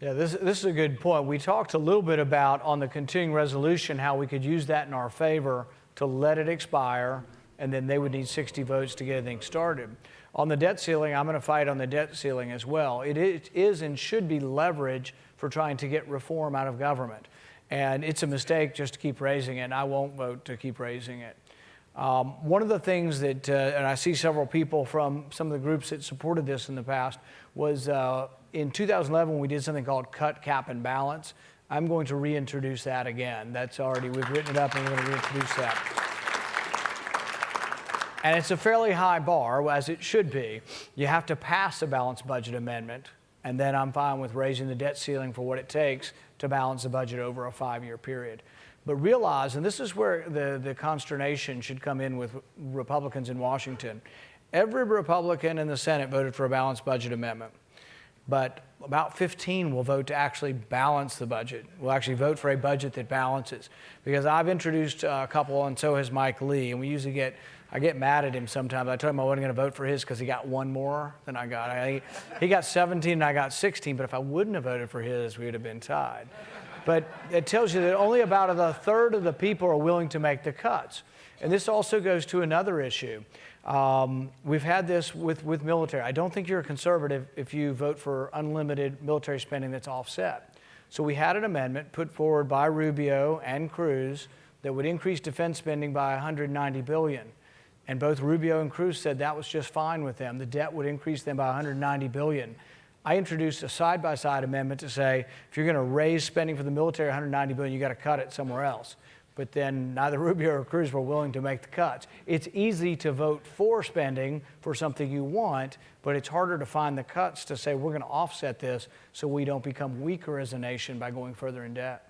Yeah, this is a good point. We talked a little bit about on the continuing resolution how we could use that in our favor to let it expire, and then they would need 60 votes to get everything started. On the debt ceiling, I'm going to fight on the debt ceiling as well. It is and should be leverage for trying to get reform out of government. And it's a mistake just to keep raising it, and I won't vote to keep raising it. One of the things that, and I see several people from some of the groups that supported this in the past, was in 2011 when we did something called cut, cap, and balance. I'm going to reintroduce that again. That's already, we've written it up and we're going to reintroduce that. And it's a fairly high bar, as it should be. You have to pass a balanced budget amendment, and then I'm fine with raising the debt ceiling for what it takes to balance the budget over a 5-year period. But realize, and this is where the consternation should come in with Republicans in Washington, every Republican in the Senate voted for a balanced budget amendment, but about 15 will vote to actually balance the budget. Will actually vote for a budget that balances. Because I've introduced a couple, and so has Mike Lee, and we usually I get mad at him sometimes. I told him I wasn't going to vote for his because he got one more than I got. He got 17 and I got 16, but if I wouldn't have voted for his, we would have been tied. But it tells you that only about a third of the people are willing to make the cuts. And this also goes to another issue. We've had this with military. I don't think you're a conservative if you vote for unlimited military spending that's offset. So we had an amendment put forward by Rubio and Cruz that would increase defense spending by $190 billion. And both Rubio and Cruz said that was just fine with them. The debt would increase them by $190 billion. I introduced a side-by-side amendment to say, if you're going to raise spending for the military $190 billion, you got to cut it somewhere else. But then neither Rubio or Cruz were willing to make the cuts. It's easy to vote for spending for something you want, but it's harder to find the cuts to say we're going to offset this so we don't become weaker as a nation by going further in debt.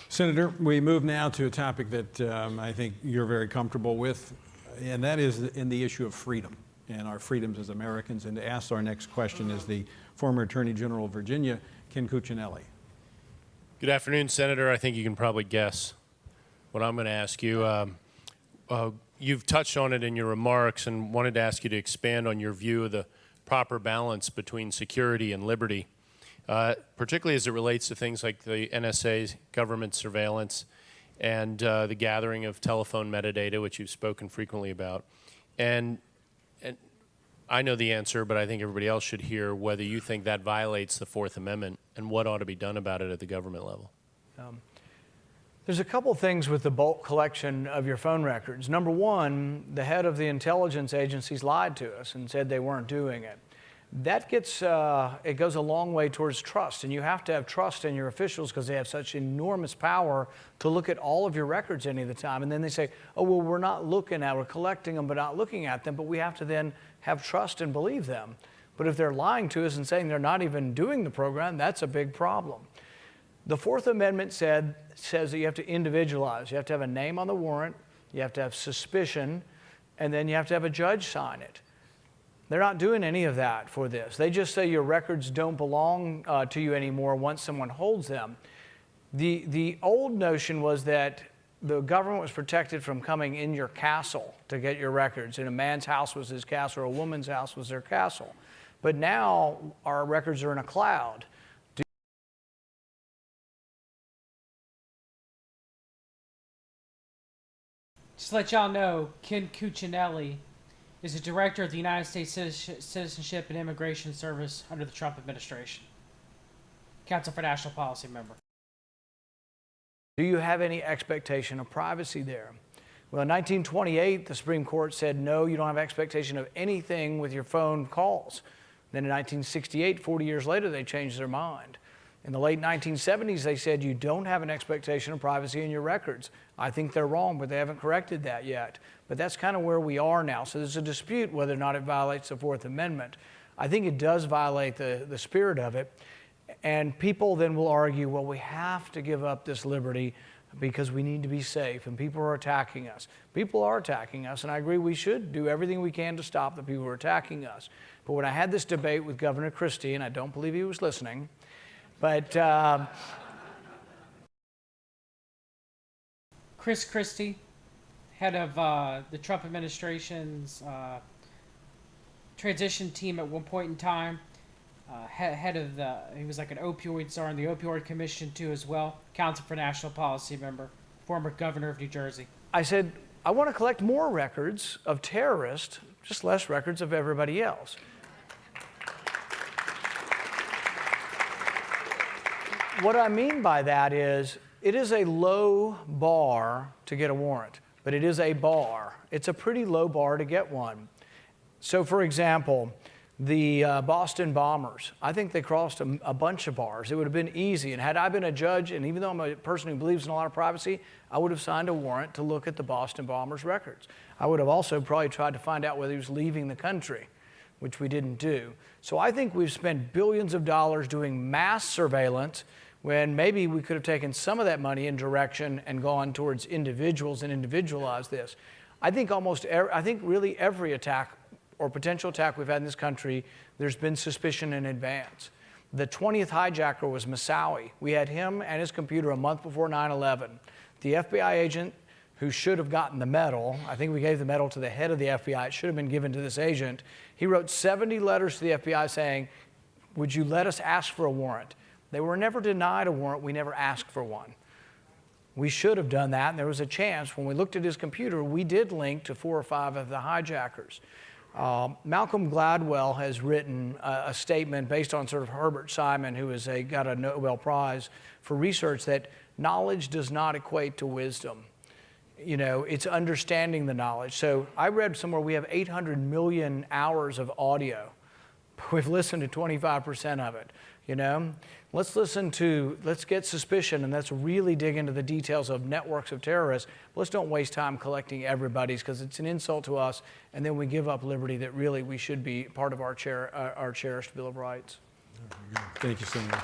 Senator, we move now to a topic that I think you're very comfortable with, and that is in the issue of freedom and our freedoms as Americans. And to ask our next question is the former Attorney General of Virginia, Ken Cuccinelli. Good afternoon, Senator. I think you can probably guess what I'm going to ask you. You've touched on it in your remarks and wanted to ask you to expand on your view of the proper balance between security and liberty, particularly as it relates to things like the NSA's government surveillance and the gathering of telephone metadata, which you've spoken frequently about. And I know the answer, but I think everybody else should hear whether you think that violates the Fourth Amendment and what ought to be done about it at the government level. There's a couple things with the bulk collection of your phone records. Number one, the head of the intelligence agencies lied to us and said they weren't doing it. That gets, it goes a long way towards trust, and you have to have trust in your officials because they have such enormous power to look at all of your records any of the time. And then they say, oh, well, we're not looking at, we're collecting them but not looking at them, but we have to then have trust and believe them. But if they're lying to us and saying they're not even doing the program, that's a big problem. The Fourth Amendment says that you have to individualize. You have to have a name on the warrant, you have to have suspicion, and then you have to have a judge sign it. They're not doing any of that for this. They just say your records don't belong to you anymore once someone holds them. The old notion was that the government was protected from coming in your castle to get your records, and a man's house was his castle or a woman's house was their castle. But now our records are in a cloud. Just to let y'all know, Ken Cuccinelli is the director of the United States Citizenship and Immigration Service under the Trump administration. Council for National Policy member. Do you have any expectation of privacy there? Well, in 1928, the Supreme Court said, no, you don't have expectation of anything with your phone calls. Then in 1968, 40 years later, they changed their mind. In the late 1970s, they said you don't have an expectation of privacy in your records. I think they're wrong, but they haven't corrected that yet. But that's kind of where we are now. So there's a dispute whether or not it violates the Fourth Amendment. I think it does violate the spirit of it. And people then will argue, well, we have to give up this liberty because we need to be safe, and people are attacking us. People are attacking us, and I agree we should do everything we can to stop the people who are attacking us. But when I had this debate with Governor Christie, and I don't believe he was listening, but Chris Christie, head of the Trump administration's transition team at one point in time, head of he was like an opioid czar on the Opioid Commission too as well, Council for National Policy member, former governor of New Jersey. I said, I want to collect more records of terrorists, just less records of everybody else. What I mean by that is, it is a low bar to get a warrant, but it is a bar. It's a pretty low bar to get one. So for example, the Boston bombers, I think they crossed a bunch of bars. It would have been easy, and had I been a judge, and even though I'm a person who believes in a lot of privacy, I would have signed a warrant to look at the Boston bombers' records. I would have also probably tried to find out whether he was leaving the country, which we didn't do. So I think we've spent billions of dollars doing mass surveillance when maybe we could have taken some of that money in direction and gone towards individuals and individualized this. I think really every attack or potential attack we've had in this country, there's been suspicion in advance. The 20th hijacker was Moussaoui. We had him and his computer a month before 9/11. The FBI agent who should have gotten the medal, I think we gave the medal to the head of the FBI, it should have been given to this agent. He wrote 70 letters to the FBI saying, would you let us ask for a warrant? They were never denied a warrant, we never asked for one. We should have done that, and there was a chance. When we looked at his computer, we did link to 4 or 5 of the hijackers. Malcolm Gladwell has written a statement based on sort of Herbert Simon, who got a Nobel Prize for research, that knowledge does not equate to wisdom. You know, it's understanding the knowledge. So I read somewhere we have 800 million hours of audio. We've listened to 25% of it, you know? Let's get suspicion, and let's really dig into the details of networks of terrorists. Let's don't waste time collecting everybody's, because it's an insult to us, and then we give up liberty that really we should be part of our cherished Bill of Rights. Thank you, Senator.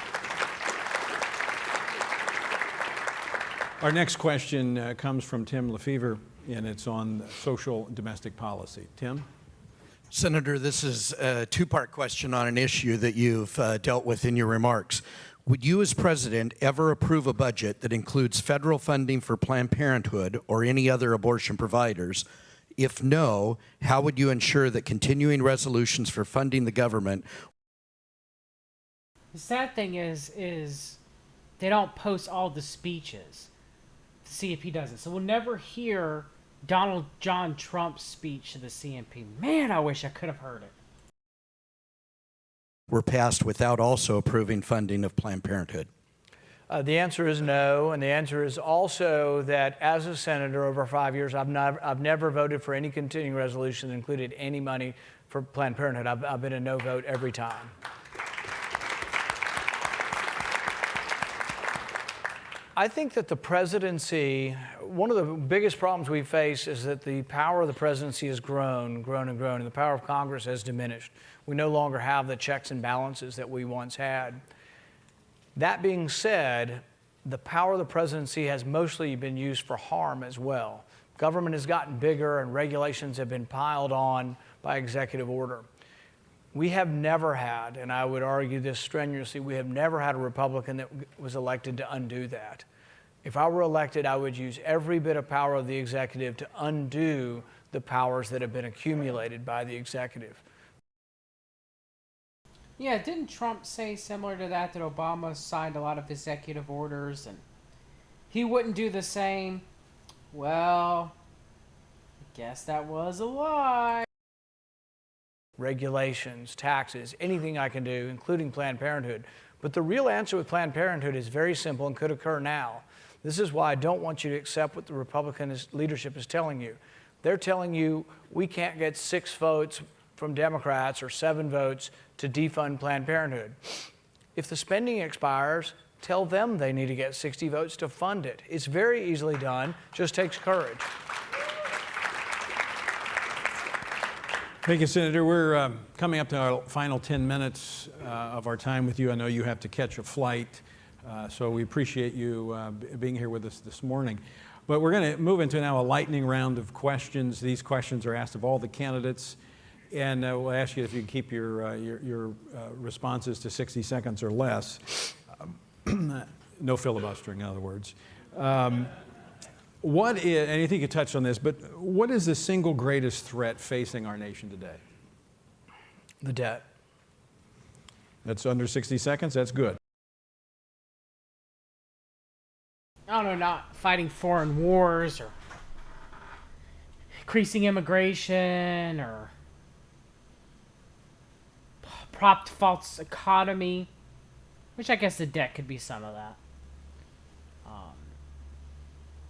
Our next question comes from Tim Lefevre, and it's on social and domestic policy. Tim? Senator, this is a two-part question on an issue that you've dealt with in your remarks. Would you as president ever approve a budget that includes federal funding for Planned Parenthood or any other abortion providers? If no, how would you ensure that continuing resolutions for funding the government? The sad thing is they don't post all the speeches to see if he does it. So we'll never hear Donald John Trump's speech to the CNP. Man, I wish I could have heard it. Were passed without also approving funding of Planned Parenthood? The answer is no, and the answer is also that as a senator over 5 years, I've never voted for any continuing resolution that included any money for Planned Parenthood. I've been a no vote every time. I think that the presidency, one of the biggest problems we face is that the power of the presidency has grown, and the power of Congress has diminished. We no longer have the checks and balances that we once had. That being said, the power of the presidency has mostly been used for harm as well. Government has gotten bigger and regulations have been piled on by executive order. We have never had, and I would argue this strenuously, we have never had a Republican that was elected to undo that. If I were elected, I would use every bit of power of the executive to undo the powers that have been accumulated by the executive. Yeah, didn't Trump say similar to that Obama signed a lot of executive orders and he wouldn't do the same? Well, I guess that was a lie. Regulations, taxes, anything I can do, including Planned Parenthood. But the real answer with Planned Parenthood is very simple and could occur now. This is why I don't want you to accept what the Republican leadership is telling you. They're telling you we can't get 6 votes from Democrats or 7 votes to defund Planned Parenthood. If the spending expires, tell them they need to get 60 votes to fund it. It's very easily done, just takes courage. Thank you, Senator. We're coming up to our final 10 minutes of our time with you. I know you have to catch a flight, so we appreciate you being here with us this morning. But we're going to move into now a lightning round of questions. These questions are asked of all the candidates, and we'll ask you if you can keep your responses to 60 seconds or less. No filibustering, in other words. What is, and I think you touched on this, but what is the single greatest threat facing our nation today? The debt. That's under 60 seconds. That's good. I don't know, not fighting foreign wars or increasing immigration or propped false economy, which I guess the debt could be some of that.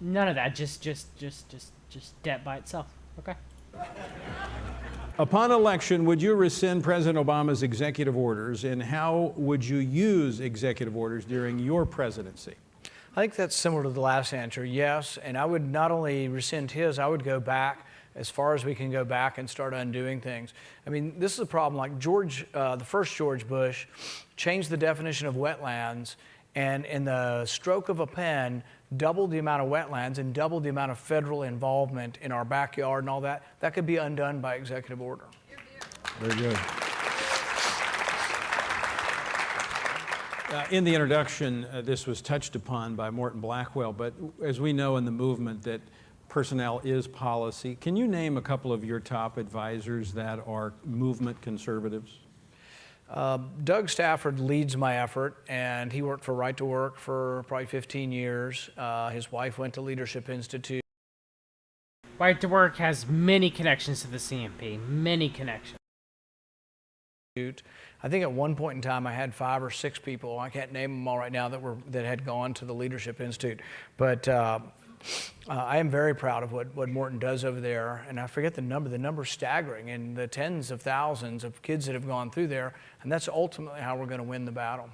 None of that, just debt by itself. Okay. Upon election, would you rescind President Obama's executive orders, and how would you use executive orders during your presidency? I think that's similar to the last answer, yes. And I would not only rescind his, I would go back as far as we can go back and start undoing things. I mean, this is a problem. Like the first George Bush changed the definition of wetlands, and in the stroke of a pen, doubled the amount of wetlands and doubled the amount of federal involvement in our backyard and all that. That could be undone by executive order. Very good. In the introduction, this was touched upon by Morton Blackwell, but as we know in the movement that personnel is policy, can you name a couple of your top advisors that are movement conservatives? Doug Stafford leads my effort, and he worked for Right to Work for probably 15 years. His wife went to Leadership Institute. Right to Work has many connections to the CMP, many connections. I think at one point in time I had 5 or 6 people, I can't name them all right now, that had gone to the Leadership Institute. But I am very proud of what Morton does over there, and I forget the number. The number's staggering, and the tens of thousands of kids that have gone through there, and that's ultimately how we're going to win the battle.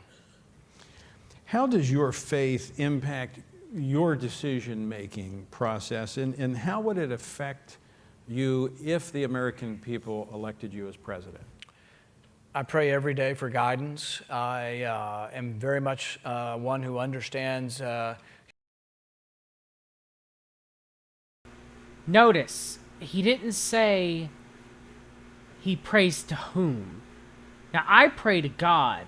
How does your faith impact your decision-making process, and how would it affect you if the American people elected you as president? I pray every day for guidance. I am very much one who understands. Notice, he didn't say he prays to whom. Now, I pray to God.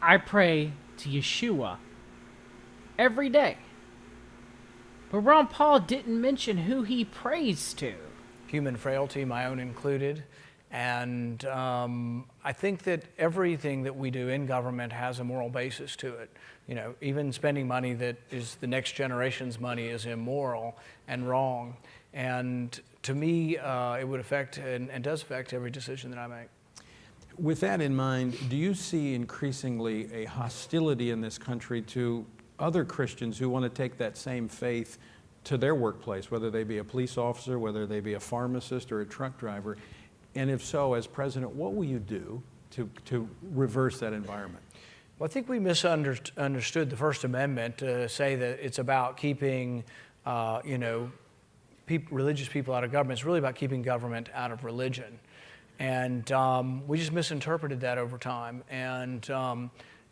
I pray to Yeshua every day. But Ron Paul didn't mention who he prays to. Human frailty, my own included. And I think that everything that we do in government has a moral basis to it. You know, even spending money that is the next generation's money is immoral and wrong. And to me, it would affect and does affect every decision that I make. With that in mind, do you see increasingly a hostility in this country to other Christians who want to take that same faith to their workplace, whether they be a police officer, whether they be a pharmacist or a truck driver? And if so, as president, what will you do to reverse that environment? Well, I think we misunderstood the First Amendment to say that it's about keeping, religious people out of government. It's really about keeping government out of religion. And we just misinterpreted that over time. And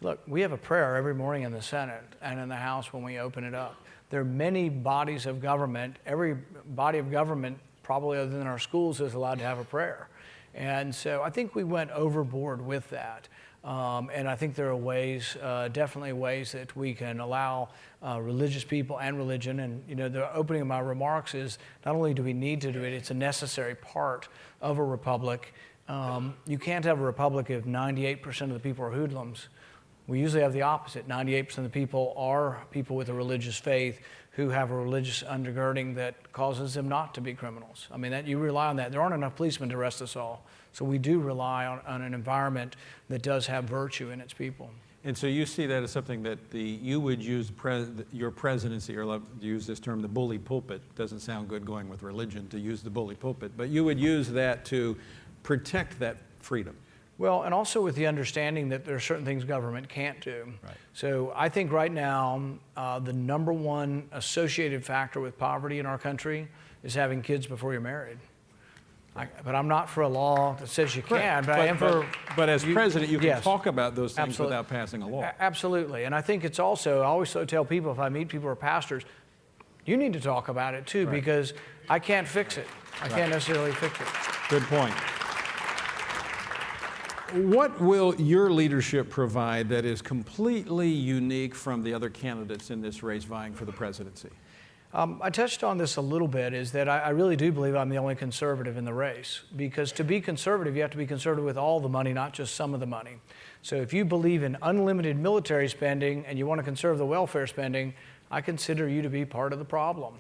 look, we have a prayer every morning in the Senate and in the House when we open it up. There are many bodies of government. Every body of government, probably other than our schools, is allowed to have a prayer. And so I think we went overboard with that. And I think there are ways, definitely ways that we can allow religious people and religion. And, you know, the opening of my remarks is not only do we need to do it, it's a necessary part of a republic. You can't have a republic if 98% of the people are hoodlums. We usually have the opposite. 98% of the people are people with a religious faith who have a religious undergirding that causes them not to be criminals. I mean, that you rely on that. There aren't enough policemen to arrest us all. So we do rely on an environment that does have virtue in its people. And so you see that as something that you would use your presidency, or to use this term, the bully pulpit. Doesn't sound good going with religion to use the bully pulpit, but you would use that to protect that freedom. Well, and also with the understanding that there are certain things government can't do. Right. So I think right now, the number one associated factor with poverty in our country is having kids before you're married. But I'm not for a law that says you can, but I am for... But as president, you can yes, talk about those things absolutely, without passing a law. Absolutely. And I think it's also, I always tell people, if I meet people who are pastors, you need to talk about it too, because I can't fix it. I can't necessarily fix it. Good point. What will your leadership provide that is completely unique from the other candidates in this race vying for the presidency? I touched on this a little bit, is that I really do believe I'm the only conservative in the race, because to be conservative, you have to be conservative with all the money, not just some of the money. So if you believe in unlimited military spending and you want to conserve the welfare spending, I consider you to be part of the problem.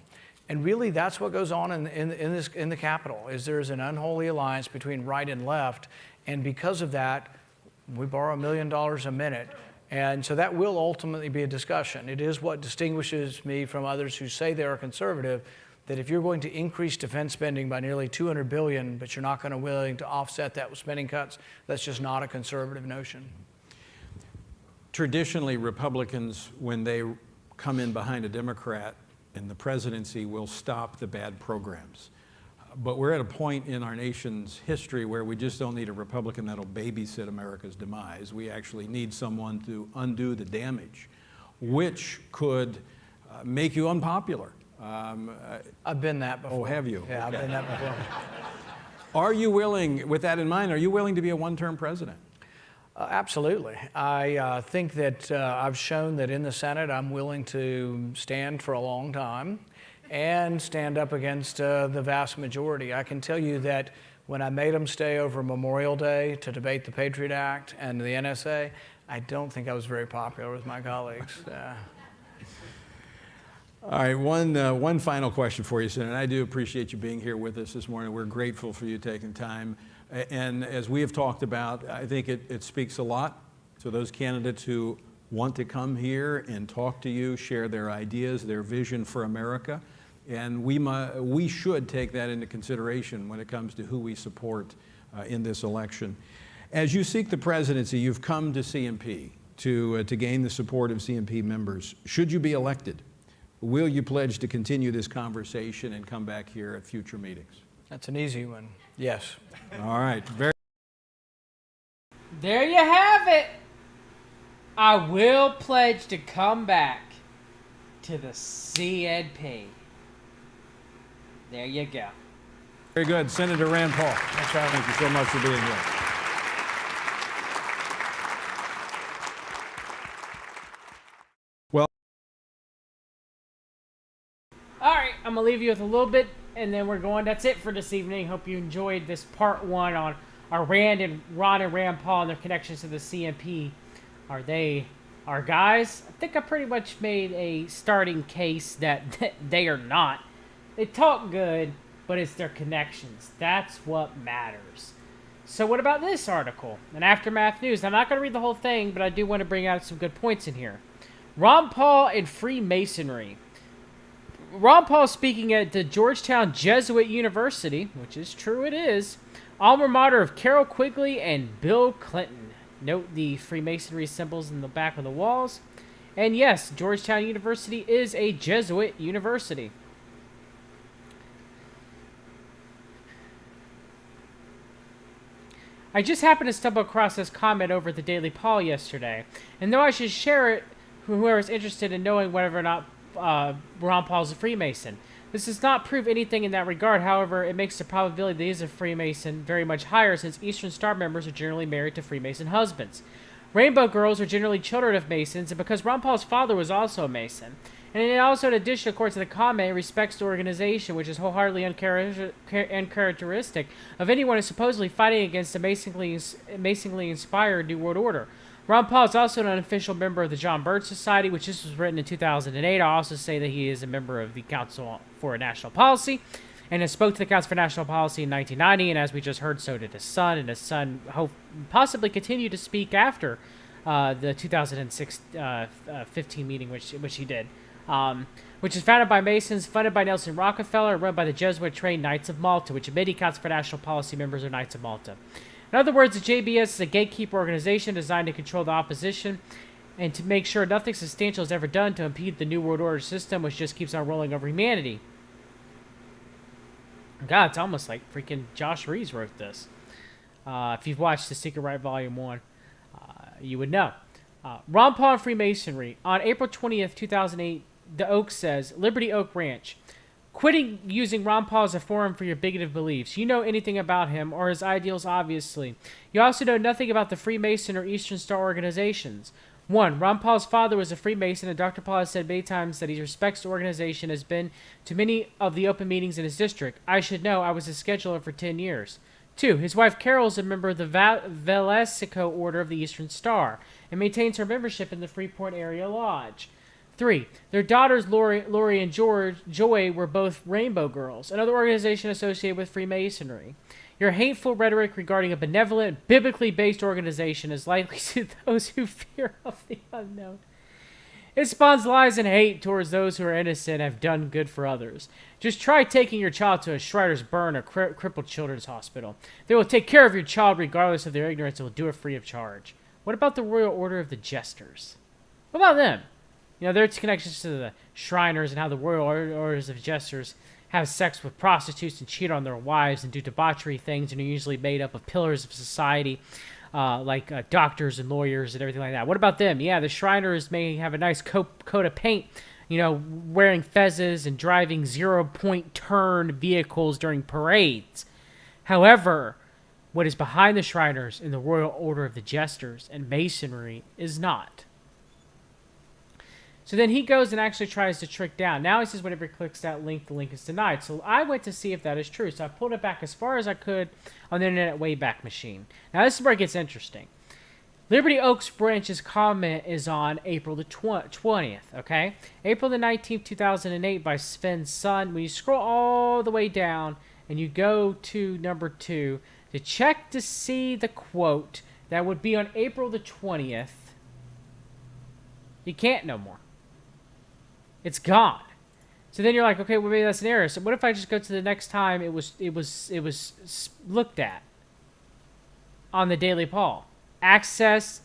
And really, that's what goes on in the Capitol, is there's an unholy alliance between right and left, and because of that, we borrow $1 million a minute. And so that will ultimately be a discussion. It is what distinguishes me from others who say they are conservative, that if you're going to increase defense spending by nearly $200 billion, but you're not going to willing to offset that with spending cuts, that's just not a conservative notion. Traditionally, Republicans, when they come in behind a Democrat in the presidency, will stop the bad programs. But we're at a point in our nation's history where we just don't need a Republican that'll babysit America's demise. We actually need someone to undo the damage, which could make you unpopular. I've been that before. Oh, have you? Yeah, okay. I've been that before. Are you willing, with that in mind, are you willing to be a one-term president? Absolutely. I think that I've shown that in the Senate I'm willing to stand for a long time and stand up against the vast majority. I can tell you that when I made them stay over Memorial Day to debate the Patriot Act and the NSA, I don't think I was very popular with my colleagues. All right, one final question for you, Senator. I do appreciate you being here with us this morning. We're grateful for you taking time. And as we have talked about, I think it speaks a lot to those candidates who want to come here and talk to you, share their ideas, their vision for America. And we should take that into consideration when it comes to who we support in this election. As you seek the presidency, you've come to CMP to gain the support of CMP members. Should you be elected, will you pledge to continue this conversation and come back here at future meetings? That's an easy one. Yes. All right. There you have it. I will pledge to come back to the CNP. There you go. Very good. Senator Rand Paul. That's right. Thank you so much for being here. Well, all right, I'm going to leave you with a little bit, and then we're going. That's it for this evening. Hope you enjoyed this part one on our Ron and Rand Paul and their connections to the CNP. Are they our guys? I think I pretty much made a starting case that they are not. They talk good, but it's their connections. That's what matters. So what about this article? An Aftermath News. I'm not going to read the whole thing, but I do want to bring out some good points in here. Ron Paul and Freemasonry. Ron Paul speaking at the Georgetown Jesuit University, which is true it is, alma mater of Carol Quigley and Bill Clinton. Note the Freemasonry symbols in the back of the walls. And yes, Georgetown University is a Jesuit university. I just happened to stumble across this comment over at the Daily Paul yesterday, and though I should share it for whoever is interested in knowing whether or not Ron Paul is a Freemason. This does not prove anything in that regard. However, it makes the probability that he is a Freemason very much higher, since Eastern Star members are generally married to Freemason husbands. Rainbow girls are generally children of Masons, and because Ron Paul's father was also a Mason, And it also, in addition, according to the comment, respects the organization, which is wholeheartedly uncharacteristic of anyone who's supposedly fighting against a Masonly inspired New World Order. Ron Paul is also an unofficial member of the John Birch Society, which this was written in 2008. I'll also say that he is a member of the Council for National Policy, and has spoke to the Council for National Policy in 1990, and as we just heard, so did his son, and his son possibly continued to speak after the 2015 meeting, which he did. Which is founded by Masons, funded by Nelson Rockefeller, and run by the Jesuit-trained Knights of Malta, which many Council for National Policy members are Knights of Malta. In other words, the JBS is a gatekeeper organization designed to control the opposition and to make sure nothing substantial is ever done to impede the New World Order system, which just keeps on rolling over humanity. God, it's almost like freaking Josh Reeves wrote this. If you've watched The Secret Right Volume 1, you would know. Ron Paul and Freemasonry. On April 20th, 2008, The Oak says, Liberty Oak Ranch. Quitting using Ron Paul as a forum for your bigoted beliefs. You know anything about him or his ideals, obviously. You also know nothing about the Freemason or Eastern Star organizations. 1. Ron Paul's father was a Freemason, and Dr. Paul has said many times that he respects the organization, has been to many of the open meetings in his district. I should know, I was a scheduler for 10 years. 2. His wife Carol is a member of the Velesico Order of the Eastern Star and maintains her membership in the Freeport Area Lodge. 3. Their daughters Lori and Joy were both Rainbow Girls, another organization associated with Freemasonry. Your hateful rhetoric regarding a benevolent, biblically based organization is likely to those who fear of the unknown. It spawns lies and hate towards those who are innocent and have done good for others. Just try taking your child to a Shriner's Burn or crippled children's hospital. They will take care of your child regardless of their ignorance and will do it free of charge. What about the Royal Order of the Jesters? What about them? You know, their connections to the Shriners and how the Royal Orders of Jesters have sex with prostitutes and cheat on their wives and do debauchery things and are usually made up of pillars of society, like doctors and lawyers and everything like that. What about them? Yeah, the Shriners may have a nice coat of paint, you know, wearing fezzes and driving 0-point turn vehicles during parades. However, what is behind the Shriners in the Royal Order of the Jesters and Masonry is not. So then he goes and actually tries to trick down. Now he says whenever he clicks that link, the link is denied. So I went to see if that is true. So I pulled it back as far as I could on the Internet Wayback Machine. Now this is where it gets interesting. Liberty Oaks Branch's comment is on April the 20th, okay? April the 19th, 2008 by Sven's son. When you scroll all the way down and you go to number 2 to check to see the quote that would be on April the 20th, you can't no more. It's gone. So then you're like, okay, well maybe that's an error. So what if I just go to the next time it was looked at on the Daily Paul? Access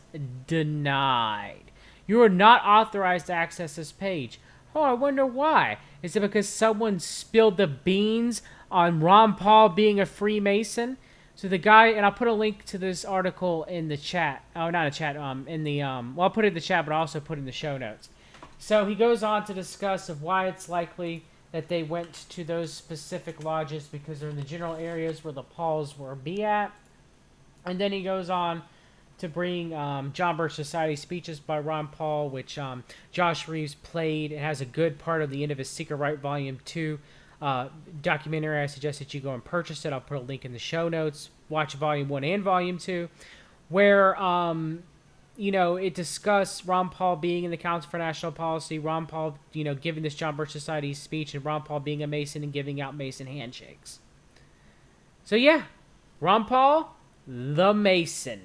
denied. You are not authorized to access this page. Oh, I wonder why. Is it because someone spilled the beans on Ron Paul being a Freemason? So the guy, and I'll put a link to this article in the chat. Oh, not a chat. Well, I'll put it in the chat, but I'll also put it in the show notes. So he goes on to discuss of why it's likely that they went to those specific lodges because they're in the general areas where the Pauls were be at. And then he goes on to bring John Birch Society speeches by Ron Paul, which Josh Reeves played. It has a good part of the end of his Secret Right Volume 2 documentary. I suggest that you go and purchase it. I'll put a link in the show notes. Watch Volume 1 and Volume 2, where you know, it discussed Ron Paul being in the Council for National Policy, Ron Paul, you know, giving this John Birch Society speech, and Ron Paul being a Mason and giving out Mason handshakes. So yeah, Ron Paul, the Mason.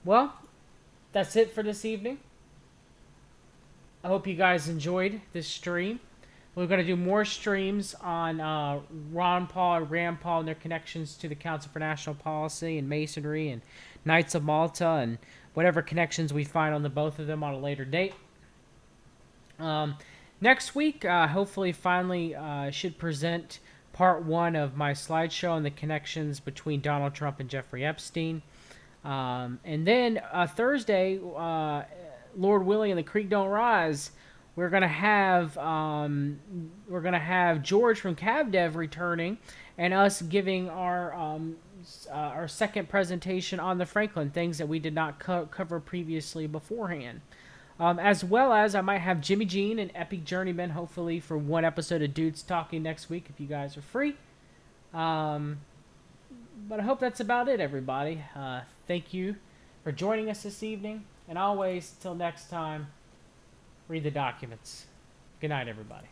Well, that's it for this evening. I hope you guys enjoyed this stream. We're going to do more streams on Ron Paul and Rand Paul and their connections to the Council for National Policy and Masonry and Knights of Malta and whatever connections we find on the both of them on a later date. Next week, hopefully finally should present part 1 of my slideshow on the connections between Donald Trump and Jeffrey Epstein. And then Thursday, Lord willing and the creek don't rise, we're gonna have George from CavDev returning, and us giving our second presentation on the Franklin, things that we did not cover previously beforehand. As well as I might have Jimmy Jean and Epic Journeyman, hopefully, for one episode of Dudes Talking next week if you guys are free. But I hope that's about it, everybody. Thank you for joining us this evening. And always, till next time, read the documents. Good night, everybody.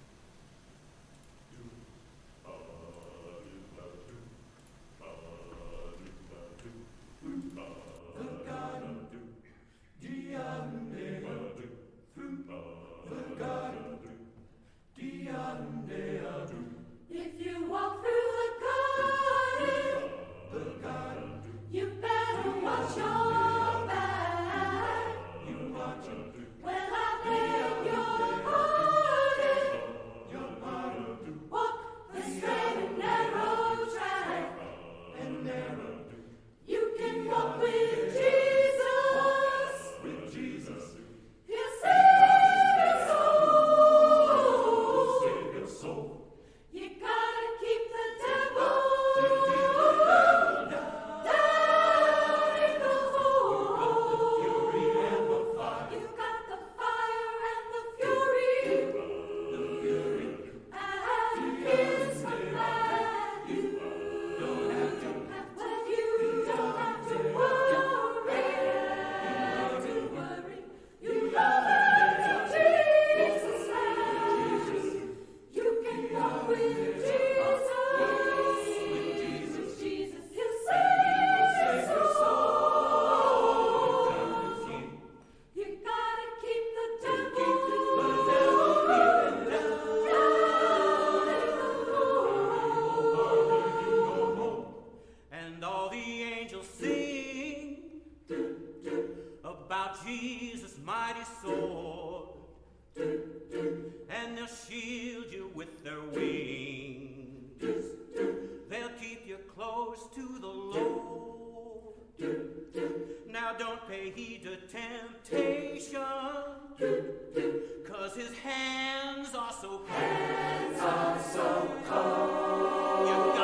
If you walk through the garden, you better watch your back. Well, I beg your pardon. Walk the straight and narrow track. You can walk with Jesus. He'll save your soul. You gotta keep the devil down in the hole. You got the fire and the fury at his command. But you don't have to worry. You know that Jesus has. You can walk with Jesus. He'll save your soul. You gotta keep the devil down in the hole. And all the angels sing about Jesus' mighty sword, and they'll shield you with their wings. They'll keep you close to the Lord. Now don't pay heed to temptation, 'cause his hands are so cold.